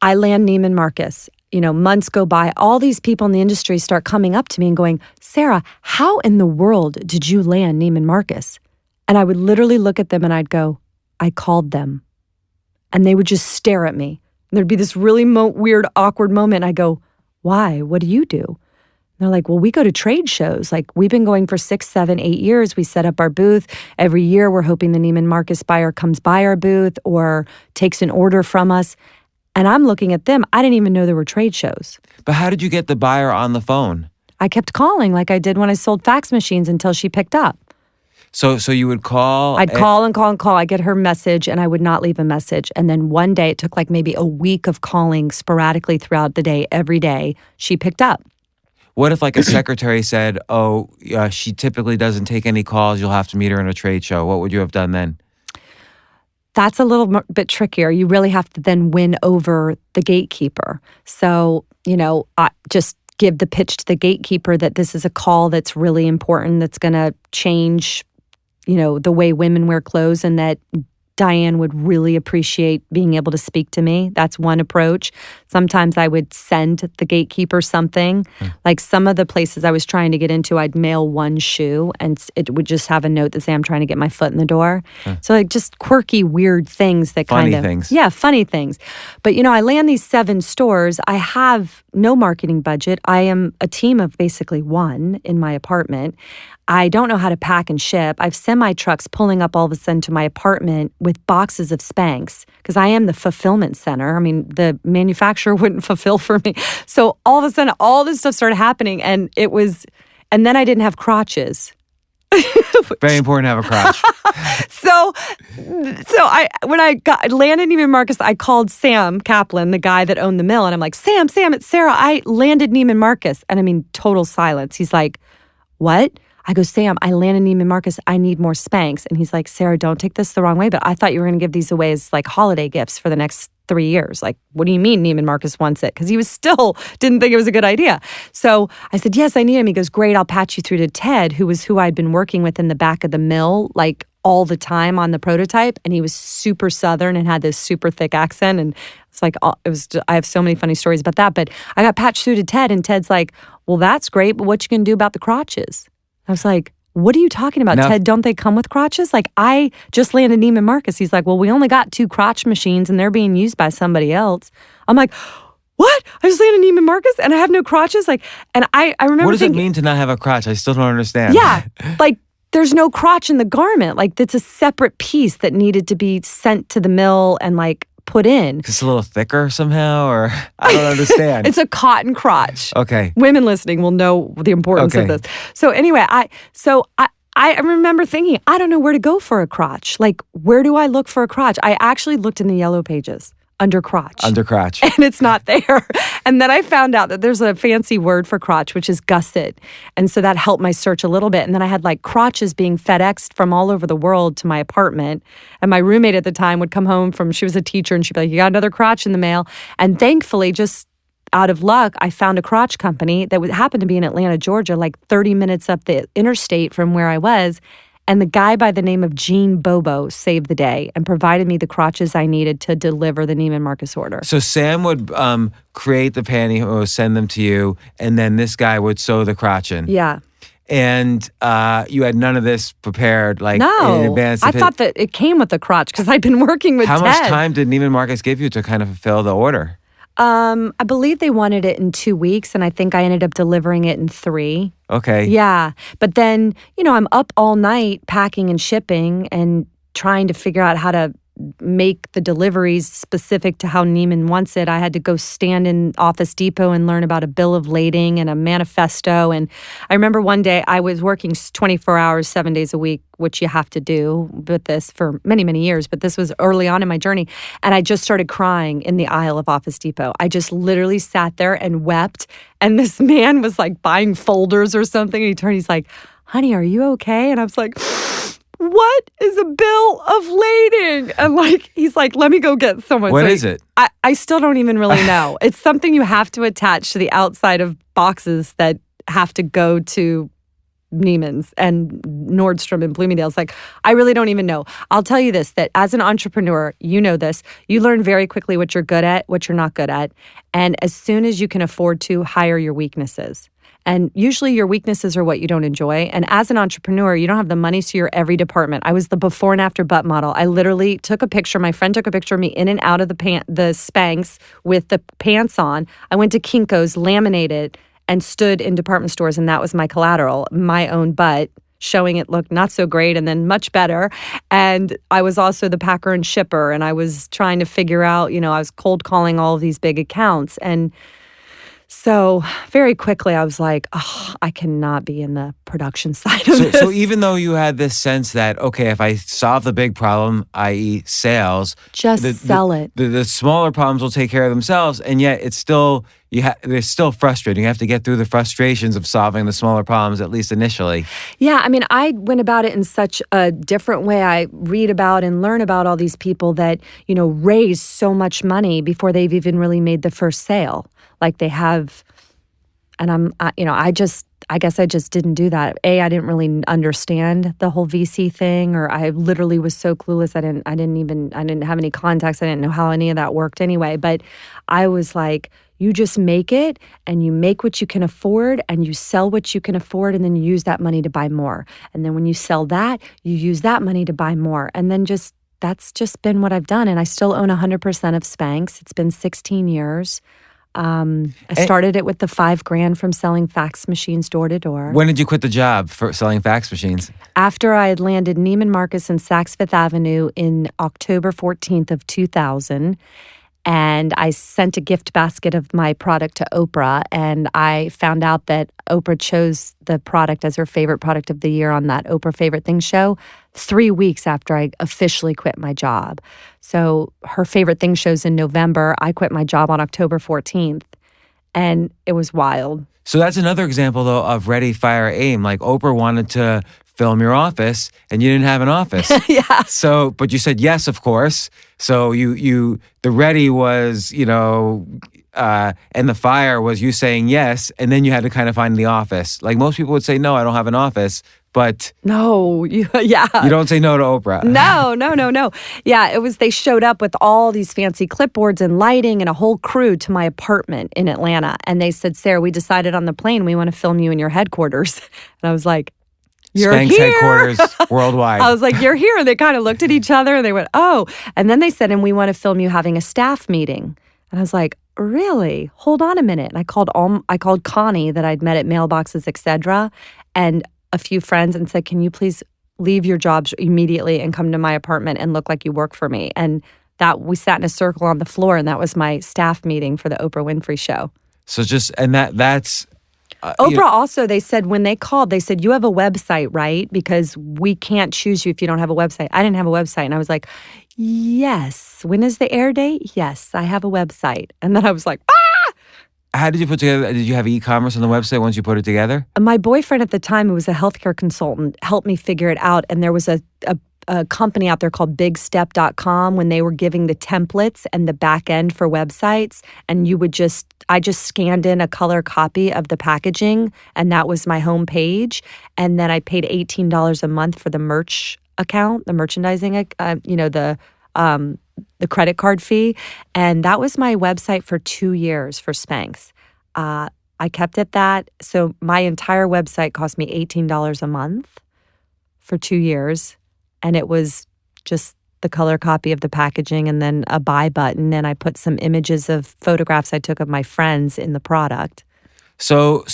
Speaker 2: I land Neiman Marcus. Months go by. All these people in the industry start coming up to me and going, Sara, how in the world did you land Neiman Marcus? And I would literally look at them and I'd go, I called them. And they would just stare at me. And there'd be this really weird, awkward moment. I go, why? What do you do? And they're like, well, we go to trade shows. Like, we've been going for 6, 7, 8 years. We set up our booth. Every year, we're hoping the Neiman Marcus buyer comes by our booth or takes an order from us. And I'm looking at them. I didn't even know there were trade shows.
Speaker 1: But how did you get the buyer on the phone?
Speaker 2: I kept calling like I did when I sold fax machines until she picked up.
Speaker 1: So you would call?
Speaker 2: I'd call and call and call. I'd get her message and I would not leave a message. And then one day, it took like maybe a week of calling sporadically throughout the day, every day, she picked up.
Speaker 1: What if like a secretary said, she typically doesn't take any calls, you'll have to meet her in a trade show? What would you have done then?
Speaker 2: That's a little bit trickier. You really have to then win over the gatekeeper. So, I just give the pitch to the gatekeeper that this is a call that's really important, that's going to change, the way women wear clothes, and that Diane would really appreciate being able to speak to me. That's one approach. Sometimes I would send the gatekeeper something. Like some of the places I was trying to get into, I'd mail one shoe and it would just have a note that say, I'm trying to get my foot in the door. So like just quirky, weird things that
Speaker 1: funny things.
Speaker 2: Yeah, funny things. But I land these 7 stores. I have no marketing budget. I am a team of basically 1 in my apartment. I don't know how to pack and ship. I have semi-trucks pulling up all of a sudden to my apartment with boxes of Spanx because I am the fulfillment center. I mean, the manufacturer wouldn't fulfill for me. So all of a sudden, all this stuff started happening, and then I didn't have crotches.
Speaker 1: Very important to have a crotch.
Speaker 2: So when I landed Neiman Marcus, I called Sam Kaplan, the guy that owned the mill, and I'm like, Sam, it's Sara. I landed Neiman Marcus. And I mean, total silence. He's like, what? I go, Sam, I landed Neiman Marcus. I need more Spanx. And he's like, Sara, don't take this the wrong way, but I thought you were going to give these away as like holiday gifts for the next 3 years. Like, what do you mean Neiman Marcus wants it? Because he was still didn't think it was a good idea. So I said, yes, I need him. He goes, great, I'll patch you through to Ted, who I'd been working with in the back of the mill, like all the time on the prototype. And he was super Southern and had this super thick accent. And it's like, I have so many funny stories about that. But I got patched through to Ted, and Ted's like, well, that's great, but what you going to do about the crotches? I was like, what are you talking about, Ted? Don't they come with crotches? Like, I just landed Neiman Marcus. He's like, well, we only got 2 crotch machines and they're being used by somebody else. I'm like, what? I just landed Neiman Marcus and I have no crotches? Like, and I remember
Speaker 1: what does it mean to not have a crotch? I still don't understand.
Speaker 2: Yeah, like there's no crotch in the garment. Like, it's a separate piece that needed to be sent to the mill and like put in.
Speaker 1: It's a little thicker somehow, or I don't understand.
Speaker 2: It's a cotton crotch.
Speaker 1: Okay.
Speaker 2: Women listening will know the importance of this. So anyway, I remember thinking, I don't know where to go for a crotch. Like, where do I look for a crotch? I actually looked in the yellow pages. Under crotch.
Speaker 1: Under crotch.
Speaker 2: And it's not there. And then I found out that there's a fancy word for crotch, which is gusset. And so that helped my search a little bit. And then I had like crotches being FedExed from all over the world to my apartment. And my roommate at the time would come home she was a teacher, and she'd be like, you got another crotch in the mail. And thankfully, just out of luck, I found a crotch company that happened to be in Atlanta, Georgia, like 30 minutes up the interstate from where I was. And the guy by the name of Gene Bobo saved the day and provided me the crotches I needed to deliver the Neiman Marcus order.
Speaker 1: So Sam would create the pantyhose, send them to you, and then this guy would sew the crotch in.
Speaker 2: Yeah.
Speaker 1: and you had none of this prepared, like in
Speaker 2: No,
Speaker 1: advance.
Speaker 2: I thought that it came with the crotch because I'd been working with
Speaker 1: How
Speaker 2: Ted.
Speaker 1: much time did Neiman Marcus give you to kind of fulfill the order?
Speaker 2: I believe they wanted it in 2 weeks, and I think I ended up delivering it in 3.
Speaker 1: Okay.
Speaker 2: Yeah. But then, I'm up all night packing and shipping and trying to figure out how to make the deliveries specific to how Neiman wants it. I had to go stand in Office Depot and learn about a bill of lading and a manifesto. And I remember one day I was working 24 hours, 7 days a week, which you have to do with this for many, many years. But this was early on in my journey. And I just started crying in the aisle of Office Depot. I just literally sat there and wept. And this man was like buying folders or something. And he turned, he's like, honey, are you okay? And I was like, what is a bill of lading? And he's like, let me go get someone.
Speaker 1: What is it?
Speaker 2: I still don't even really know. It's something you have to attach to the outside of boxes that have to go to Neiman's and Nordstrom and Bloomingdale's. I really don't even know. I'll tell you this, that as an entrepreneur, you know this, you learn very quickly what you're good at, what you're not good at. And as soon as you can afford to, hire your weaknesses. And usually your weaknesses are what you don't enjoy. And as an entrepreneur, you don't have the money to your every department. I was the before and after butt model. I literally took a picture. My friend took a picture of me in and out of the Spanx with the pants on. I went to Kinko's, laminated, and stood in department stores. And that was my collateral, my own butt, showing it looked not so great and then much better. And I was also the packer and shipper. And I was trying to figure out, I was cold calling all of these big accounts. And so very quickly, I was like, oh, I cannot be in the production side of this.
Speaker 1: So even though you had this sense that, okay, if I solve the big problem, i.e. sales,
Speaker 2: just sell it.
Speaker 1: The smaller problems will take care of themselves. And yet it's still, they're still frustrating. You have to get through the frustrations of solving the smaller problems, at least initially.
Speaker 2: Yeah, I mean, I went about it in such a different way. I read about and learn about all these people that, raise so much money before they've even really made the first sale. Like they have, and I guess I just didn't do that. I didn't really understand the whole VC thing, or I literally was so clueless. I didn't have any contacts. I didn't know how any of that worked anyway. But I was like, you just make it, and you make what you can afford, and you sell what you can afford, and then you use that money to buy more. And then when you sell that, you use that money to buy more. And then that's just been what I've done. And I still own 100% of Spanx. It's been 16 years. I started it with the $5,000 from selling fax machines door to door.
Speaker 1: When did you quit the job for selling fax machines?
Speaker 2: After I had landed Neiman Marcus and Saks Fifth Avenue in October 14th of 2000. And I sent a gift basket of my product to Oprah, and I found out that Oprah chose the product as her favorite product of the year on that Oprah Favorite Things show 3 weeks after I officially quit my job. So her Favorite Things show's in November. I quit my job on October 14th, and it was wild.
Speaker 1: So that's another example, though, of ready, fire, aim. Like Oprah wanted to film your office, and you didn't have an office.
Speaker 2: Yeah.
Speaker 1: So, but you said yes, of course. So the ready was, and the fire was you saying yes, and then you had to kind of find the office. Like most people would say, no, I don't have an office, but
Speaker 2: no, yeah.
Speaker 1: You don't say no to Oprah.
Speaker 2: No. Yeah, they showed up with all these fancy clipboards and lighting and a whole crew to my apartment in Atlanta. And they said, Sarah, we decided on the plane, we want to film you in your headquarters. And I was like, you're
Speaker 1: Spanx
Speaker 2: here.
Speaker 1: headquarters worldwide.
Speaker 2: I was like, you're here. And they kind of looked at each other and they went, oh. And then they said, and we want to film you having a staff meeting. And I was like, really? Hold on a minute. And I called Connie that I'd met at Mailboxes, etc., and a few friends and said, can you please leave your jobs immediately and come to my apartment and look like you work for me? And that we sat in a circle on the floor, and that was my staff meeting for the Oprah Winfrey Show.
Speaker 1: So that's...
Speaker 2: Oprah also, they said, when they called, they said, you have a website, right? Because we can't choose you if you don't have a website. I didn't have a website. And I was like, yes. When is the air date? Yes, I have a website. And then I was like, ah!
Speaker 1: How did you put together, did you have e-commerce on the website once you put it together?
Speaker 2: My boyfriend at the time, who was a healthcare consultant, helped me figure it out. And there was a company out there called bigstep.com when they were giving the templates and the back end for websites. And I just scanned in a color copy of the packaging, and that was my home page. And then I paid $18 a month for the merch account, the merchandising, the credit card fee. And that was my website for 2 years for Spanx. I kept it that. So my entire website cost me $18 a month for 2 years. And it was just the color copy of the packaging and then a buy button. And I put some images of photographs I took of my friends in the product.
Speaker 1: So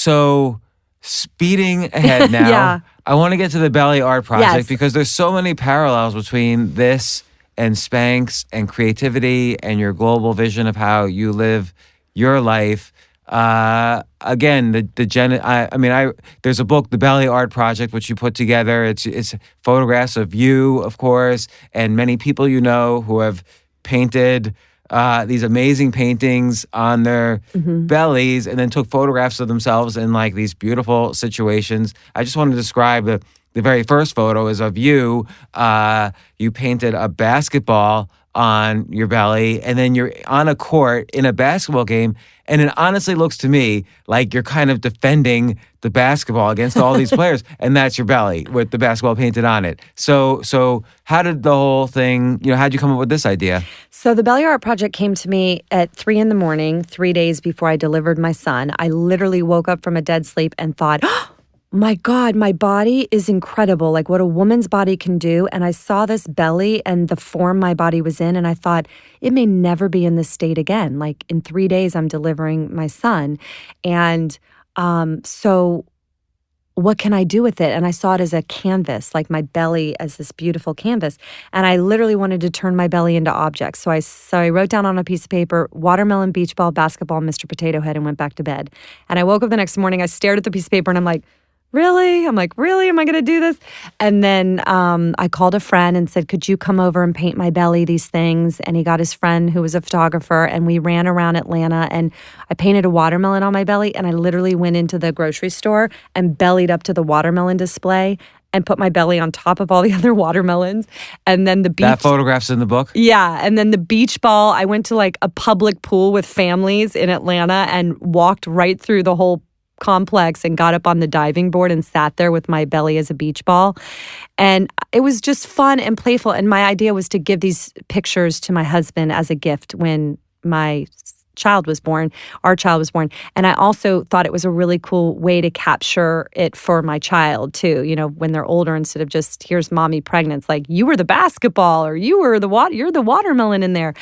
Speaker 1: speeding ahead now,
Speaker 2: Yeah.
Speaker 1: I want to get to the belly art project
Speaker 2: Yes.
Speaker 1: because there's so many parallels between this and Spanx and creativity and your global vision of how you live your life. Again, there's a book, The Belly Art Project, which you put together. It's photographs of you, of course, and many people you know who have painted these amazing paintings on their bellies and then took photographs of themselves in like these beautiful situations. I just want to describe the very first photo is of you. You painted a basketball on your belly, and then you're on a court in a basketball game, and it honestly looks to me like you're kind of defending the basketball against all these players, and that's your belly with the basketball painted on it. So how did the whole thing, how'd you come up with this idea?
Speaker 2: So the Belly Art Project came to me at 3 a.m, 3 days before I delivered my son. I literally woke up from a dead sleep and thought, oh, my God, my body is incredible, like what a woman's body can do. And I saw this belly and the form my body was in, and I thought, it may never be in this state again. Like in 3 days, I'm delivering my son. And so what can I do with it? And I saw it as a canvas, like my belly as this beautiful canvas. And I literally wanted to turn my belly into objects. So I wrote down on a piece of paper, watermelon, beach ball, basketball, Mr. Potato Head, and went back to bed. And I woke up the next morning, I stared at the piece of paper and I'm like, really? I'm like, really? Am I going to do this? And then I called a friend and said, could you come over and paint my belly these things? And he got his friend who was a photographer, and we ran around Atlanta, and I painted a watermelon on my belly, and I literally went into the grocery store and bellied up to the watermelon display and put my belly on top of all the other watermelons. And then the beach.
Speaker 1: That photograph's in the book?
Speaker 2: Yeah. And then the beach ball, I went to like a public pool with families in Atlanta and walked right through the whole complex and got up on the diving board and sat there with my belly as a beach ball. And it was just fun and playful. And my idea was to give these pictures to my husband as a gift when my child was born, our child was born. And I also thought it was a really cool way to capture it for my child too, when they're older, instead of just, here's mommy pregnant. It's like, you were the basketball, or you're the watermelon in there.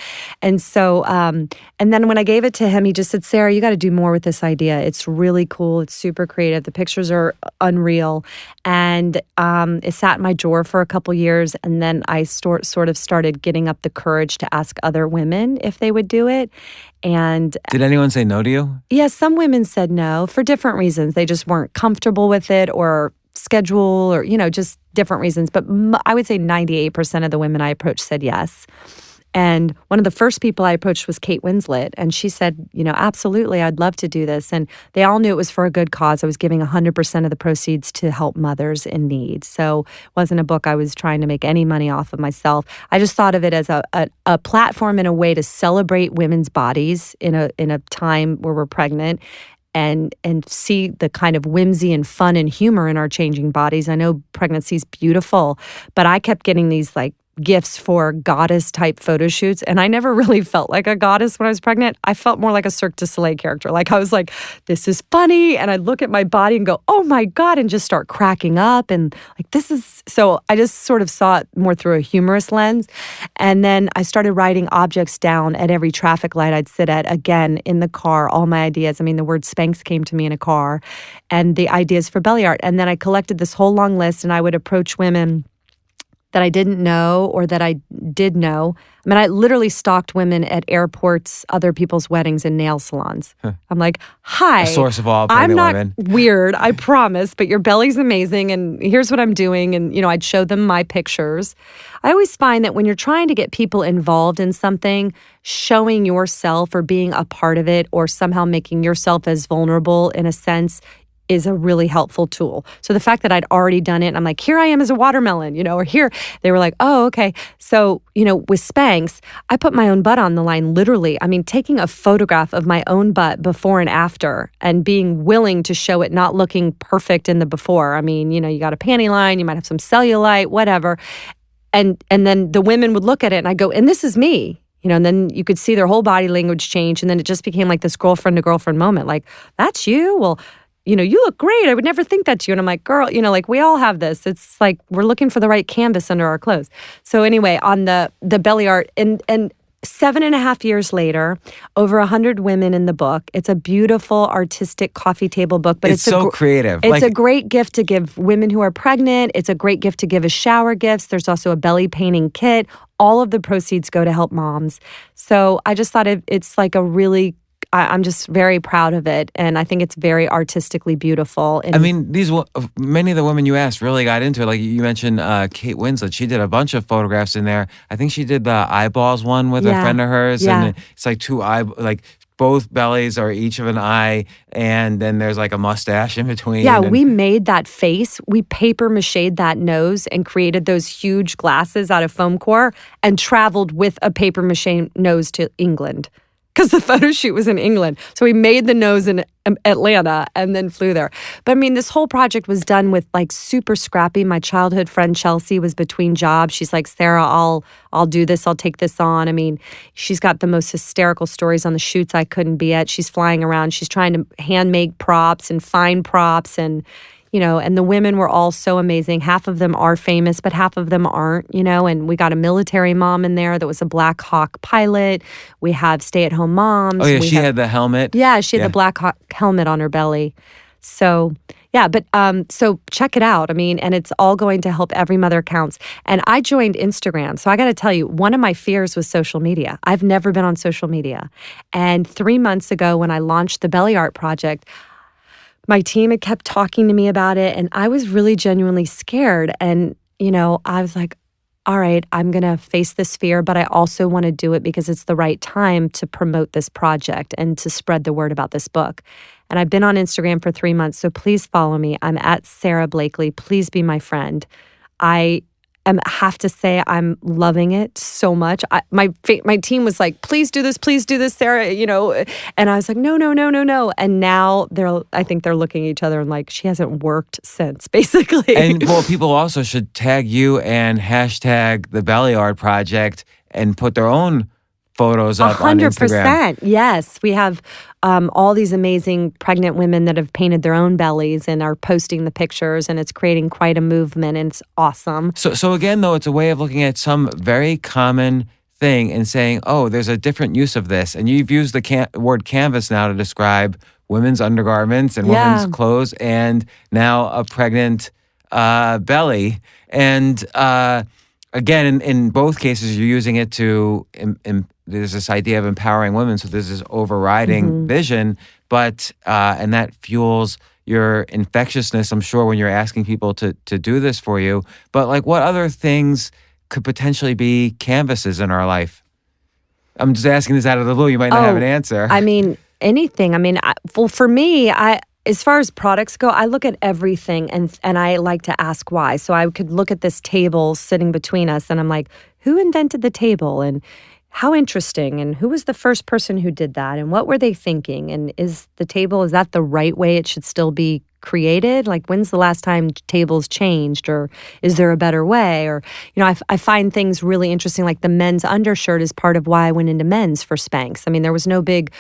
Speaker 2: And so, and then when I gave it to him, he just said, Sarah, you got to do more with this idea. It's really cool. It's super creative. The pictures are unreal. And it sat in my drawer for a couple years. And then I sort of started getting up the courage to ask other women if they would do it. And
Speaker 1: did anyone say no to you?
Speaker 2: Yeah, some women said no for different reasons. They just weren't comfortable with it, or schedule, or, just different reasons. But I would say 98% of the women I approached said yes. And one of the first people I approached was Kate Winslet. And she said, absolutely, I'd love to do this. And they all knew it was for a good cause. I was giving 100% of the proceeds to help mothers in need. So it wasn't a book I was trying to make any money off of myself. I just thought of it as a platform and a way to celebrate women's bodies in a time where we're pregnant, and see the kind of whimsy and fun and humor in our changing bodies. I know pregnancy is beautiful, but I kept getting these like gifts for goddess type photo shoots, and I never really felt like a goddess when I was pregnant. I felt more like a Cirque du Soleil character. Like I was like, this is funny, and I'd look at my body and go, oh my God, and just start cracking up, and like this is, so I just sort of saw it more through a humorous lens. And then I started writing objects down at every traffic light I'd sit at, again in the car, all my ideas. I mean, the word Spanx came to me in a car, and the ideas for belly art. And then I collected this whole long list, and I would approach women that I didn't know or that I did know. I mean, I literally stalked women at airports, other people's weddings, and nail salons.
Speaker 1: Huh.
Speaker 2: I'm like, hi.
Speaker 1: A source of all
Speaker 2: I'm
Speaker 1: pregnant
Speaker 2: not
Speaker 1: women.
Speaker 2: weird, I promise, but your belly's amazing, and here's what I'm doing. And, I'd show them my pictures. I always find that when you're trying to get people involved in something, showing yourself or being a part of it, or somehow making yourself as vulnerable in a sense, is a really helpful tool. So the fact that I'd already done it, and I'm like, here I am as a watermelon, or here, they were like, oh, okay. So, with Spanx, I put my own butt on the line, literally. I mean, taking a photograph of my own butt before and after, and being willing to show it not looking perfect in the before. I mean, you got a panty line, you might have some cellulite, whatever. And then the women would look at it and I go, and this is me. and then you could see their whole body language change. And then it just became like this girlfriend to girlfriend moment. Like, that's you? Well, you look great. I would never think that's you. And I'm like, girl, like we all have this. It's like we're looking for the right canvas under our clothes. So anyway, on the belly art, and 7.5 years later, over 100 women in the book. It's a beautiful, artistic coffee table book. But
Speaker 1: it's so creative.
Speaker 2: It's a great gift to give women who are pregnant. It's a great gift to give as shower gifts. There's also a belly painting kit. All of the proceeds go to help moms. So I just thought it's like a really, I'm just very proud of it. And I think it's very artistically beautiful. And
Speaker 1: I mean, many of the women you asked really got into it. Like you mentioned Kate Winslet. She did a bunch of photographs in there. I think she did the eyeballs one with a friend of hers.
Speaker 2: Yeah.
Speaker 1: And it's like both bellies are each of an eye, and then there's like a mustache in between.
Speaker 2: Yeah, we made that face. We paper machéed that nose and created those huge glasses out of foam core and traveled with a paper maché nose to England because the photo shoot was in England. So we made the nose in Atlanta and then flew there. But I mean, this whole project was done with like super scrappy. My childhood friend Chelsea was between jobs. She's like, Sarah, I'll do this. I'll take this on. I mean, she's got the most hysterical stories on the shoots I couldn't be at. She's flying around. She's trying to hand make props and find props and and the women were all so amazing. Half of them are famous, but half of them aren't, and we got a military mom in there that was a Black Hawk pilot. We have stay-at-home moms.
Speaker 1: Oh, yeah, she had the helmet.
Speaker 2: Yeah, she had the Black Hawk helmet on her belly. So, yeah, but so check it out. I mean, and it's all going to help Every Mother Counts. And I joined Instagram. So I got to tell you, one of my fears was social media. I've never been on social media. And 3 months ago when I launched the Belly Art Project, my team had kept talking to me about it, and I was really genuinely scared. And, I was like, all right, I'm going to face this fear, but I also want to do it because it's the right time to promote this project and to spread the word about this book. And I've been on Instagram for 3 months, so please follow me. I'm at Sara Blakely. Please be my friend. I have to say I'm loving it so much. My team was like, please do this, Sarah, and I was like, no. And now I think they're looking at each other and like, she hasn't worked since, basically.
Speaker 1: And well, people also should tag you and hashtag the Belly Art Project and put their own photos up 100%, on Instagram.
Speaker 2: Yes. We have all these amazing pregnant women that have painted their own bellies and are posting the pictures, and it's creating quite a movement, and it's awesome.
Speaker 1: So again, though, it's a way of looking at some very common thing and saying, oh, there's a different use of this. And you've used the word canvas now to describe women's undergarments and women's clothes, and now a pregnant belly. And again, in both cases, you're using it to there's this idea of empowering women, so there's this overriding vision, but and that fuels your infectiousness, I'm sure, when you're asking people to do this for you. But like, what other things could potentially be canvases in our life? I'm just asking this out of the blue. You might not have an answer.
Speaker 2: I mean, anything. I mean, for me, as far as products go, I look at everything and I like to ask why. So I could look at this table sitting between us and I'm like, who invented the table? And how interesting. And who was the first person who did that? And what were they thinking? And is that the right way it should still be created? Like, when's the last time tables changed? Or is there a better way? Or, I find things really interesting. Like the men's undershirt is part of why I went into men's for Spanx. I mean, there was no big,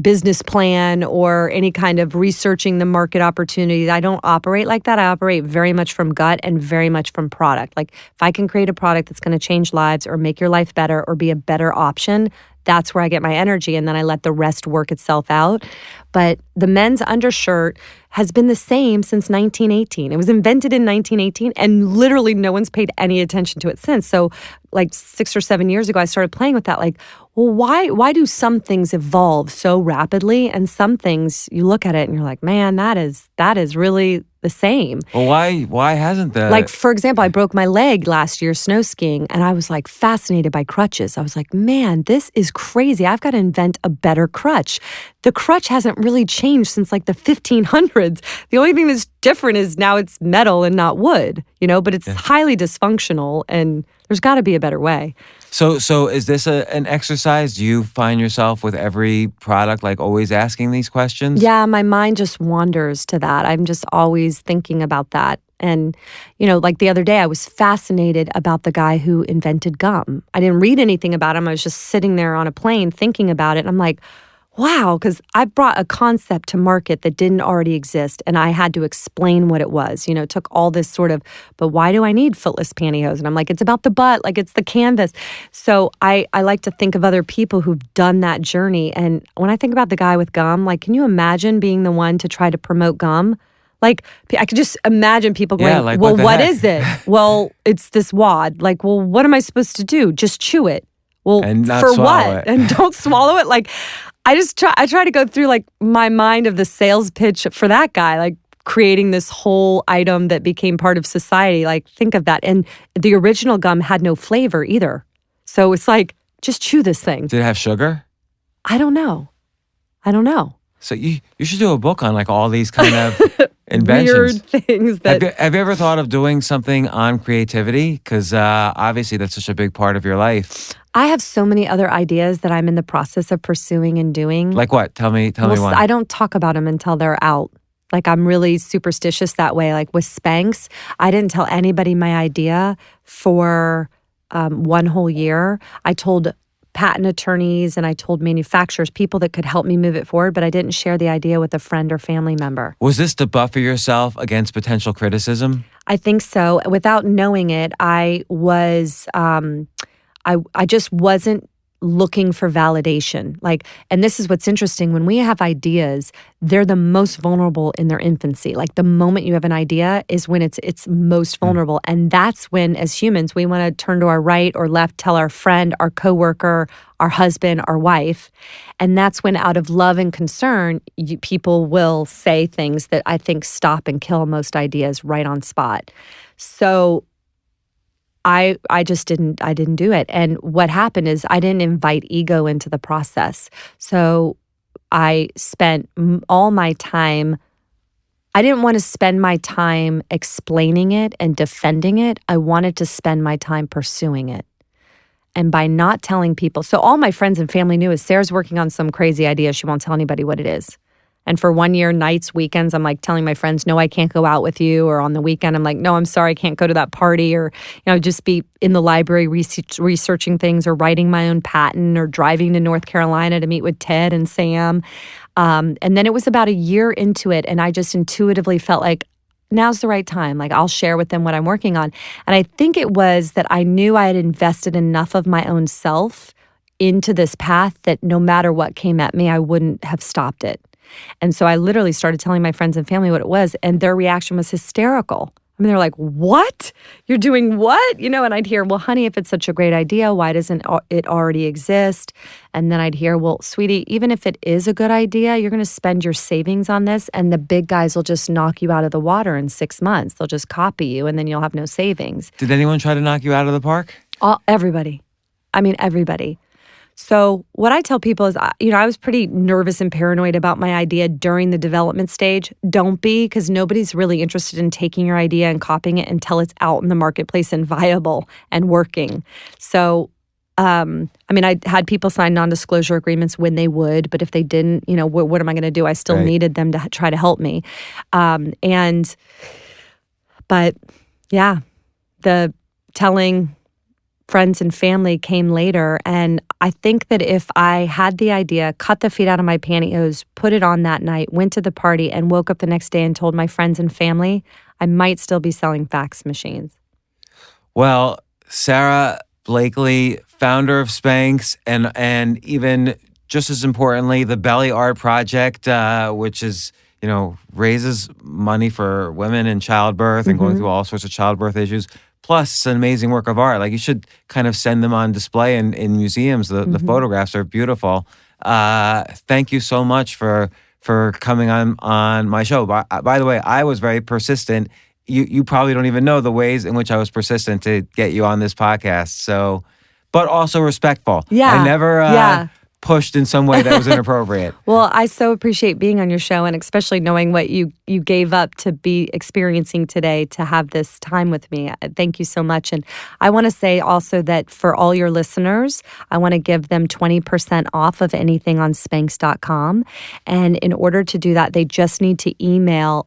Speaker 2: business plan or any kind of researching the market opportunities. I don't operate like that. I operate very much from gut and very much from product. Like if I can create a product that's going to change lives or make your life better or be a better option, that's where I get my energy, and then I let the rest work itself out. But the men's undershirt has been the same since 1918. It was invented in 1918, and literally no one's paid any attention to it since. So like 6 or 7 years ago, I started playing with that. Like, well, why do some things evolve so rapidly, and some things you look at it and you're like, man, that is really the same.
Speaker 1: Well, why hasn't that?
Speaker 2: Like, for example, I broke my leg last year snow skiing, and I was like fascinated by crutches. I was like, man, this is crazy. I've got to invent a better crutch. The crutch hasn't really changed since like the 1500s. The only thing that's different is now it's metal and not wood, but it's highly dysfunctional, and there's got to be a better way.
Speaker 1: So is this an exercise? Do you find yourself with every product like always asking these questions?
Speaker 2: Yeah, my mind just wanders to that. I'm just always thinking about that. And, like the other day, I was fascinated about the guy who invented gum. I didn't read anything about him. I was just sitting there on a plane thinking about it. And I'm like, wow, because I brought a concept to market that didn't already exist, and I had to explain what it was. It took all this sort of, but why do I need footless pantyhose? And I'm like, it's about the butt, like it's the canvas. So I like to think of other people who've done that journey. And when I think about the guy with gum, like, can you imagine being the one to try to promote gum? Like, I could just imagine people going,
Speaker 1: like,
Speaker 2: well, what
Speaker 1: heck?
Speaker 2: is it? Well, it's this wad. Like, well, what am I supposed to do? Just chew it. Well,
Speaker 1: and not
Speaker 2: for
Speaker 1: swallow
Speaker 2: what?
Speaker 1: it.
Speaker 2: And don't swallow it? Like, I try to go through like my mind of the sales pitch for that guy, like creating this whole item that became part of society. Like, think of that. And the original gum had no flavor either. So it's like, just chew this thing.
Speaker 1: Did it have sugar?
Speaker 2: I don't know.
Speaker 1: So you should do a book on like all these kind of inventions.
Speaker 2: Weird things that...
Speaker 1: Have you ever thought of doing something on creativity? Because obviously that's such a big part of your life.
Speaker 2: I have so many other ideas that I'm in the process of pursuing and doing.
Speaker 1: Like what? Tell me one.
Speaker 2: I don't talk about them until they're out. Like, I'm really superstitious that way. Like with Spanx, I didn't tell anybody my idea for 1 whole year. I told patent attorneys and I told manufacturers, people that could help me move it forward, but I didn't share the idea with a friend or family member.
Speaker 1: Was this to buffer yourself against potential criticism?
Speaker 2: I think so. Without knowing it, I was... I just wasn't looking for validation. Like, and this is what's interesting. When we have ideas, they're the most vulnerable in their infancy. Like, the moment you have an idea is when it's most vulnerable. And that's when, as humans, we want to turn to our right or left, tell our friend, our coworker, our husband, our wife. And that's when, out of love and concern, people will say things that I think stop and kill most ideas right on spot. So I didn't do it. And what happened is I didn't invite ego into the process. So I spent all my time, I didn't want to spend my time explaining it and defending it. I wanted to spend my time pursuing it. And by not telling people, so all my friends and family knew is Sarah's working on some crazy idea. She won't tell anybody what it is. And for 1 year, nights, weekends, I'm like telling my friends, no, I can't go out with you. Or on the weekend, I'm like, no, I'm sorry, I can't go to that party. Or, just be in the library researching things or writing my own patent or driving to North Carolina to meet with Ted and Sam. And then it was about a year into it. And I just intuitively felt like, now's the right time. Like, I'll share with them what I'm working on. And I think it was that I knew I had invested enough of my own self into this path that no matter what came at me, I wouldn't have stopped it. And so I literally started telling my friends and family what it was, and their reaction was hysterical. I mean, they're like, what? You're doing what? And I'd hear, well, honey, if it's such a great idea, why doesn't it already exist? And then I'd hear, well, sweetie, even if it is a good idea, you're going to spend your savings on this, and the big guys will just knock you out of the water in 6 months. They'll just copy you, and then you'll have no savings.
Speaker 1: Did anyone try to knock you out of the park?
Speaker 2: Everybody. I mean, everybody. So what I tell people is, I was pretty nervous and paranoid about my idea during the development stage. Don't be, because nobody's really interested in taking your idea and copying it until it's out in the marketplace and viable and working. So, I had people sign non-disclosure agreements when they would, but if they didn't, what am I going to do? I still needed them to try to help me. But yeah, the telling friends and family came later. And I think that if I had the idea, cut the feet out of my pantyhose, put it on that night, went to the party, and woke up the next day and told my friends and family, I might still be selling fax machines.
Speaker 1: Well, Sara Blakely, founder of Spanx, and even just as importantly, the Belly Art Project, which is, raises money for women in childbirth and going through all sorts of childbirth issues. Plus, it's an amazing work of art. Like, you should kind of send them on display in museums. The photographs are beautiful. Thank you so much for coming on my show. By the way, I was very persistent. You probably don't even know the ways in which I was persistent to get you on this podcast. So, but also respectful.
Speaker 2: Yeah.
Speaker 1: I never pushed in some way that was inappropriate.
Speaker 2: Well, I so appreciate being on your show, and especially knowing what you gave up to be experiencing today to have this time with me. Thank you so much. And I want to say also that for all your listeners, I want to give them 20% off of anything on Spanx.com. And in order to do that, they just need to email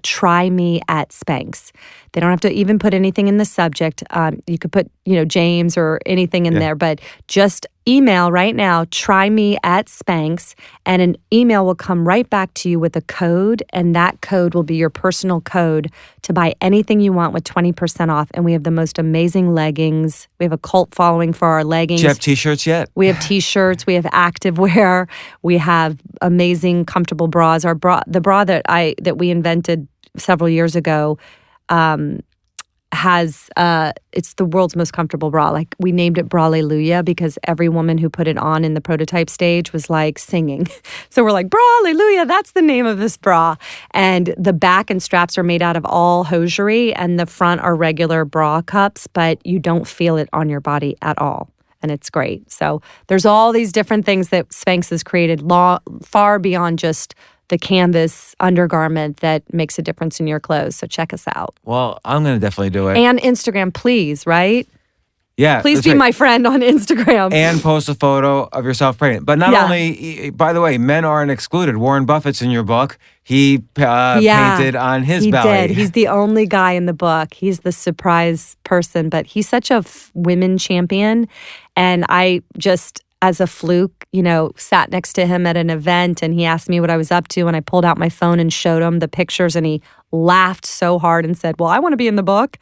Speaker 2: try me at Spanx. They don't have to even put anything in the subject. You could put, James or anything in there, but just email right now, try me at Spanx, and an email will come right back to you with a code, and that code will be your personal code to buy anything you want with 20% off. And we have the most amazing leggings. We have a cult following for our leggings.
Speaker 1: Do you have t-shirts yet?
Speaker 2: We have t-shirts. We have activewear. We have amazing, comfortable bras. The bra that we invented several years ago has it's the world's most comfortable bra. Like, we named it Braleluya because every woman who put it on in the prototype stage was like singing. So we're like, Braleluya, that's the name of this bra. And the back and straps are made out of all hosiery, and the front are regular bra cups, but you don't feel it on your body at all. And it's great. So there's all these different things that Spanx has created far beyond just the canvas undergarment that makes a difference in your clothes. So check us out.
Speaker 1: Well, I'm going to definitely do it.
Speaker 2: And Instagram, please, right?
Speaker 1: Yeah.
Speaker 2: Please be my friend on Instagram.
Speaker 1: And post a photo of yourself pregnant. But not only, by the way, men aren't excluded. Warren Buffett's in your book. He painted on his belly.
Speaker 2: He did. He's the only guy in the book. He's the surprise person, but he's such a women champion. And I just, as a fluke, sat next to him at an event, and he asked me what I was up to, and I pulled out my phone and showed him the pictures, and he laughed so hard and said, well, I want to be in the book.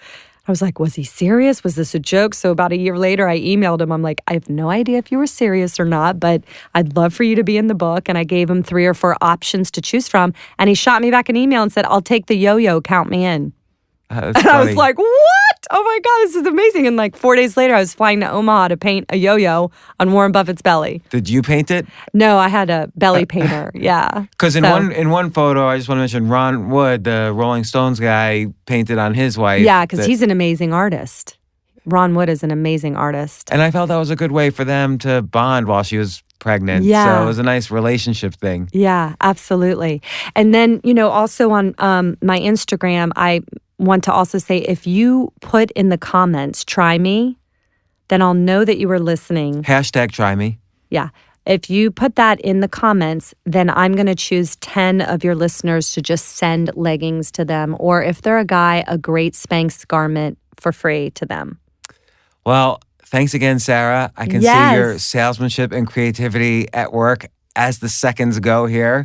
Speaker 2: I was like, was he serious? Was this a joke? So about a year later, I emailed him. I'm like, I have no idea if you were serious or not, but I'd love for you to be in the book. And I gave him 3 or 4 options to choose from, and he shot me back an email and said, I'll take the yo-yo, count me in.
Speaker 1: And
Speaker 2: I was like, what? Oh my God, this is amazing. And like 4 days later, I was flying to Omaha to paint a yo-yo on Warren Buffett's belly.
Speaker 1: Did you paint it?
Speaker 2: No, I had a belly painter. Yeah.
Speaker 1: Because in one photo, I just want to mention Ron Wood, the Rolling Stones guy, painted on his wife.
Speaker 2: Yeah, because he's an amazing artist. Ron Wood is an amazing artist.
Speaker 1: And I felt that was a good way for them to bond while she was pregnant.
Speaker 2: Yeah.
Speaker 1: So it was a nice relationship thing.
Speaker 2: Yeah, absolutely. And then, also on my Instagram, I want to also say, if you put in the comments, try me, then I'll know that you were listening.
Speaker 1: Hashtag try me.
Speaker 2: Yeah. If you put that in the comments, then I'm going to choose 10 of your listeners to just send leggings to them. Or if they're a guy, a great Spanx garment for free to them.
Speaker 1: Well, thanks again, Sara. I can see your salesmanship and creativity at work as the seconds go here.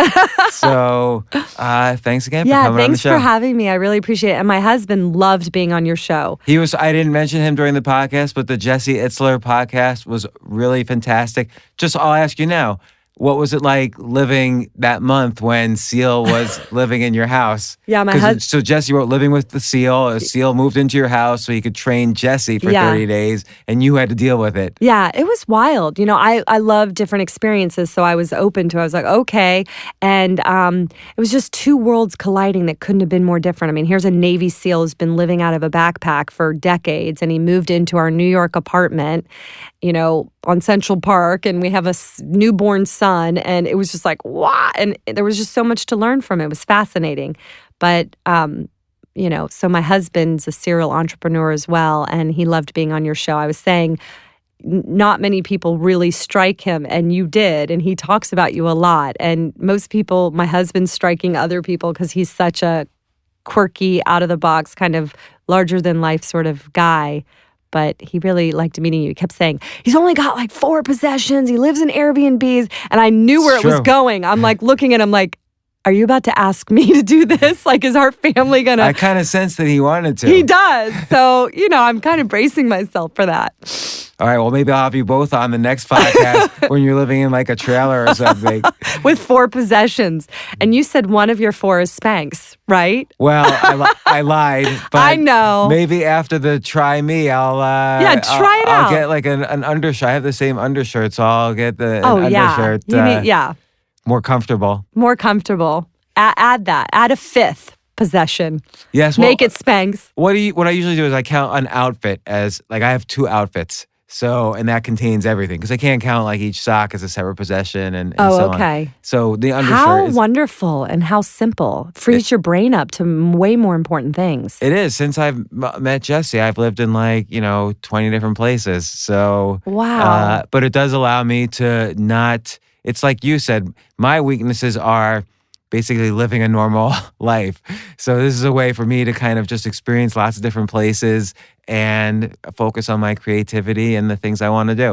Speaker 1: So thanks again for coming on the show.
Speaker 2: Thanks for having me. I really appreciate it. And my husband loved being on your show.
Speaker 1: I didn't mention him during the podcast, but the Jesse Itzler podcast was really fantastic. I'll ask you now, what was it like living that month when Seal was living in your house?
Speaker 2: Yeah, my husband.
Speaker 1: So Jesse wrote Living with the Seal. A seal moved into your house so he could train Jesse for 30 days, and you had to deal with it.
Speaker 2: Yeah, it was wild. I love different experiences, so I was open to it. I was like, okay. And it was just 2 worlds colliding that couldn't have been more different. I mean, here's a Navy SEAL who's been living out of a backpack for decades, and he moved into our New York apartment, on Central Park, and we have a newborn son, and it was just like, wow. And there was just so much to learn from it. It was fascinating. But, so my husband's a serial entrepreneur as well, and he loved being on your show. I was saying, not many people really strike him, and you did, and he talks about you a lot. And most people, my husband's striking other people because he's such a quirky, out-of-the-box, kind of larger-than-life sort of guy. But he really liked meeting you. He kept saying, he's only got like 4 possessions. He lives in Airbnbs. And I knew where it was going. I'm like looking at him like, are you about to ask me to do this? Like, is our family going to...
Speaker 1: I kind of sensed that he wanted to.
Speaker 2: He does. So, I'm kind of bracing myself for that.
Speaker 1: All right, well, maybe I'll have you both on the next podcast when you're living in like a trailer or something.
Speaker 2: With 4 possessions. And you said one of your 4 is Spanx, right?
Speaker 1: Well, I lied. But
Speaker 2: I know.
Speaker 1: Maybe after the try me, I'll...
Speaker 2: try it out.
Speaker 1: I'll get like an undershirt. I have the same undershirt, so I'll get the undershirt. More comfortable.
Speaker 2: More comfortable. Add that. Add a 5th possession.
Speaker 1: Yes. Well,
Speaker 2: make it Spanx.
Speaker 1: What I usually do is I count an outfit as, like, I have 2 outfits. So, and that contains everything because I can't count like each sock as a separate possession and
Speaker 2: Oh,
Speaker 1: so on.
Speaker 2: okay.
Speaker 1: So the
Speaker 2: How
Speaker 1: undershirt is,
Speaker 2: wonderful and how simple. Frees your brain up to way more important things.
Speaker 1: it is. Since I've met Jesse, I've lived in like, 20 different places. So,
Speaker 2: Wow.
Speaker 1: but it does allow me to not, it's like you said, my weaknesses are basically living a normal life. So this is a way for me to kind of just experience lots of different places and focus on my creativity and the things I want to do.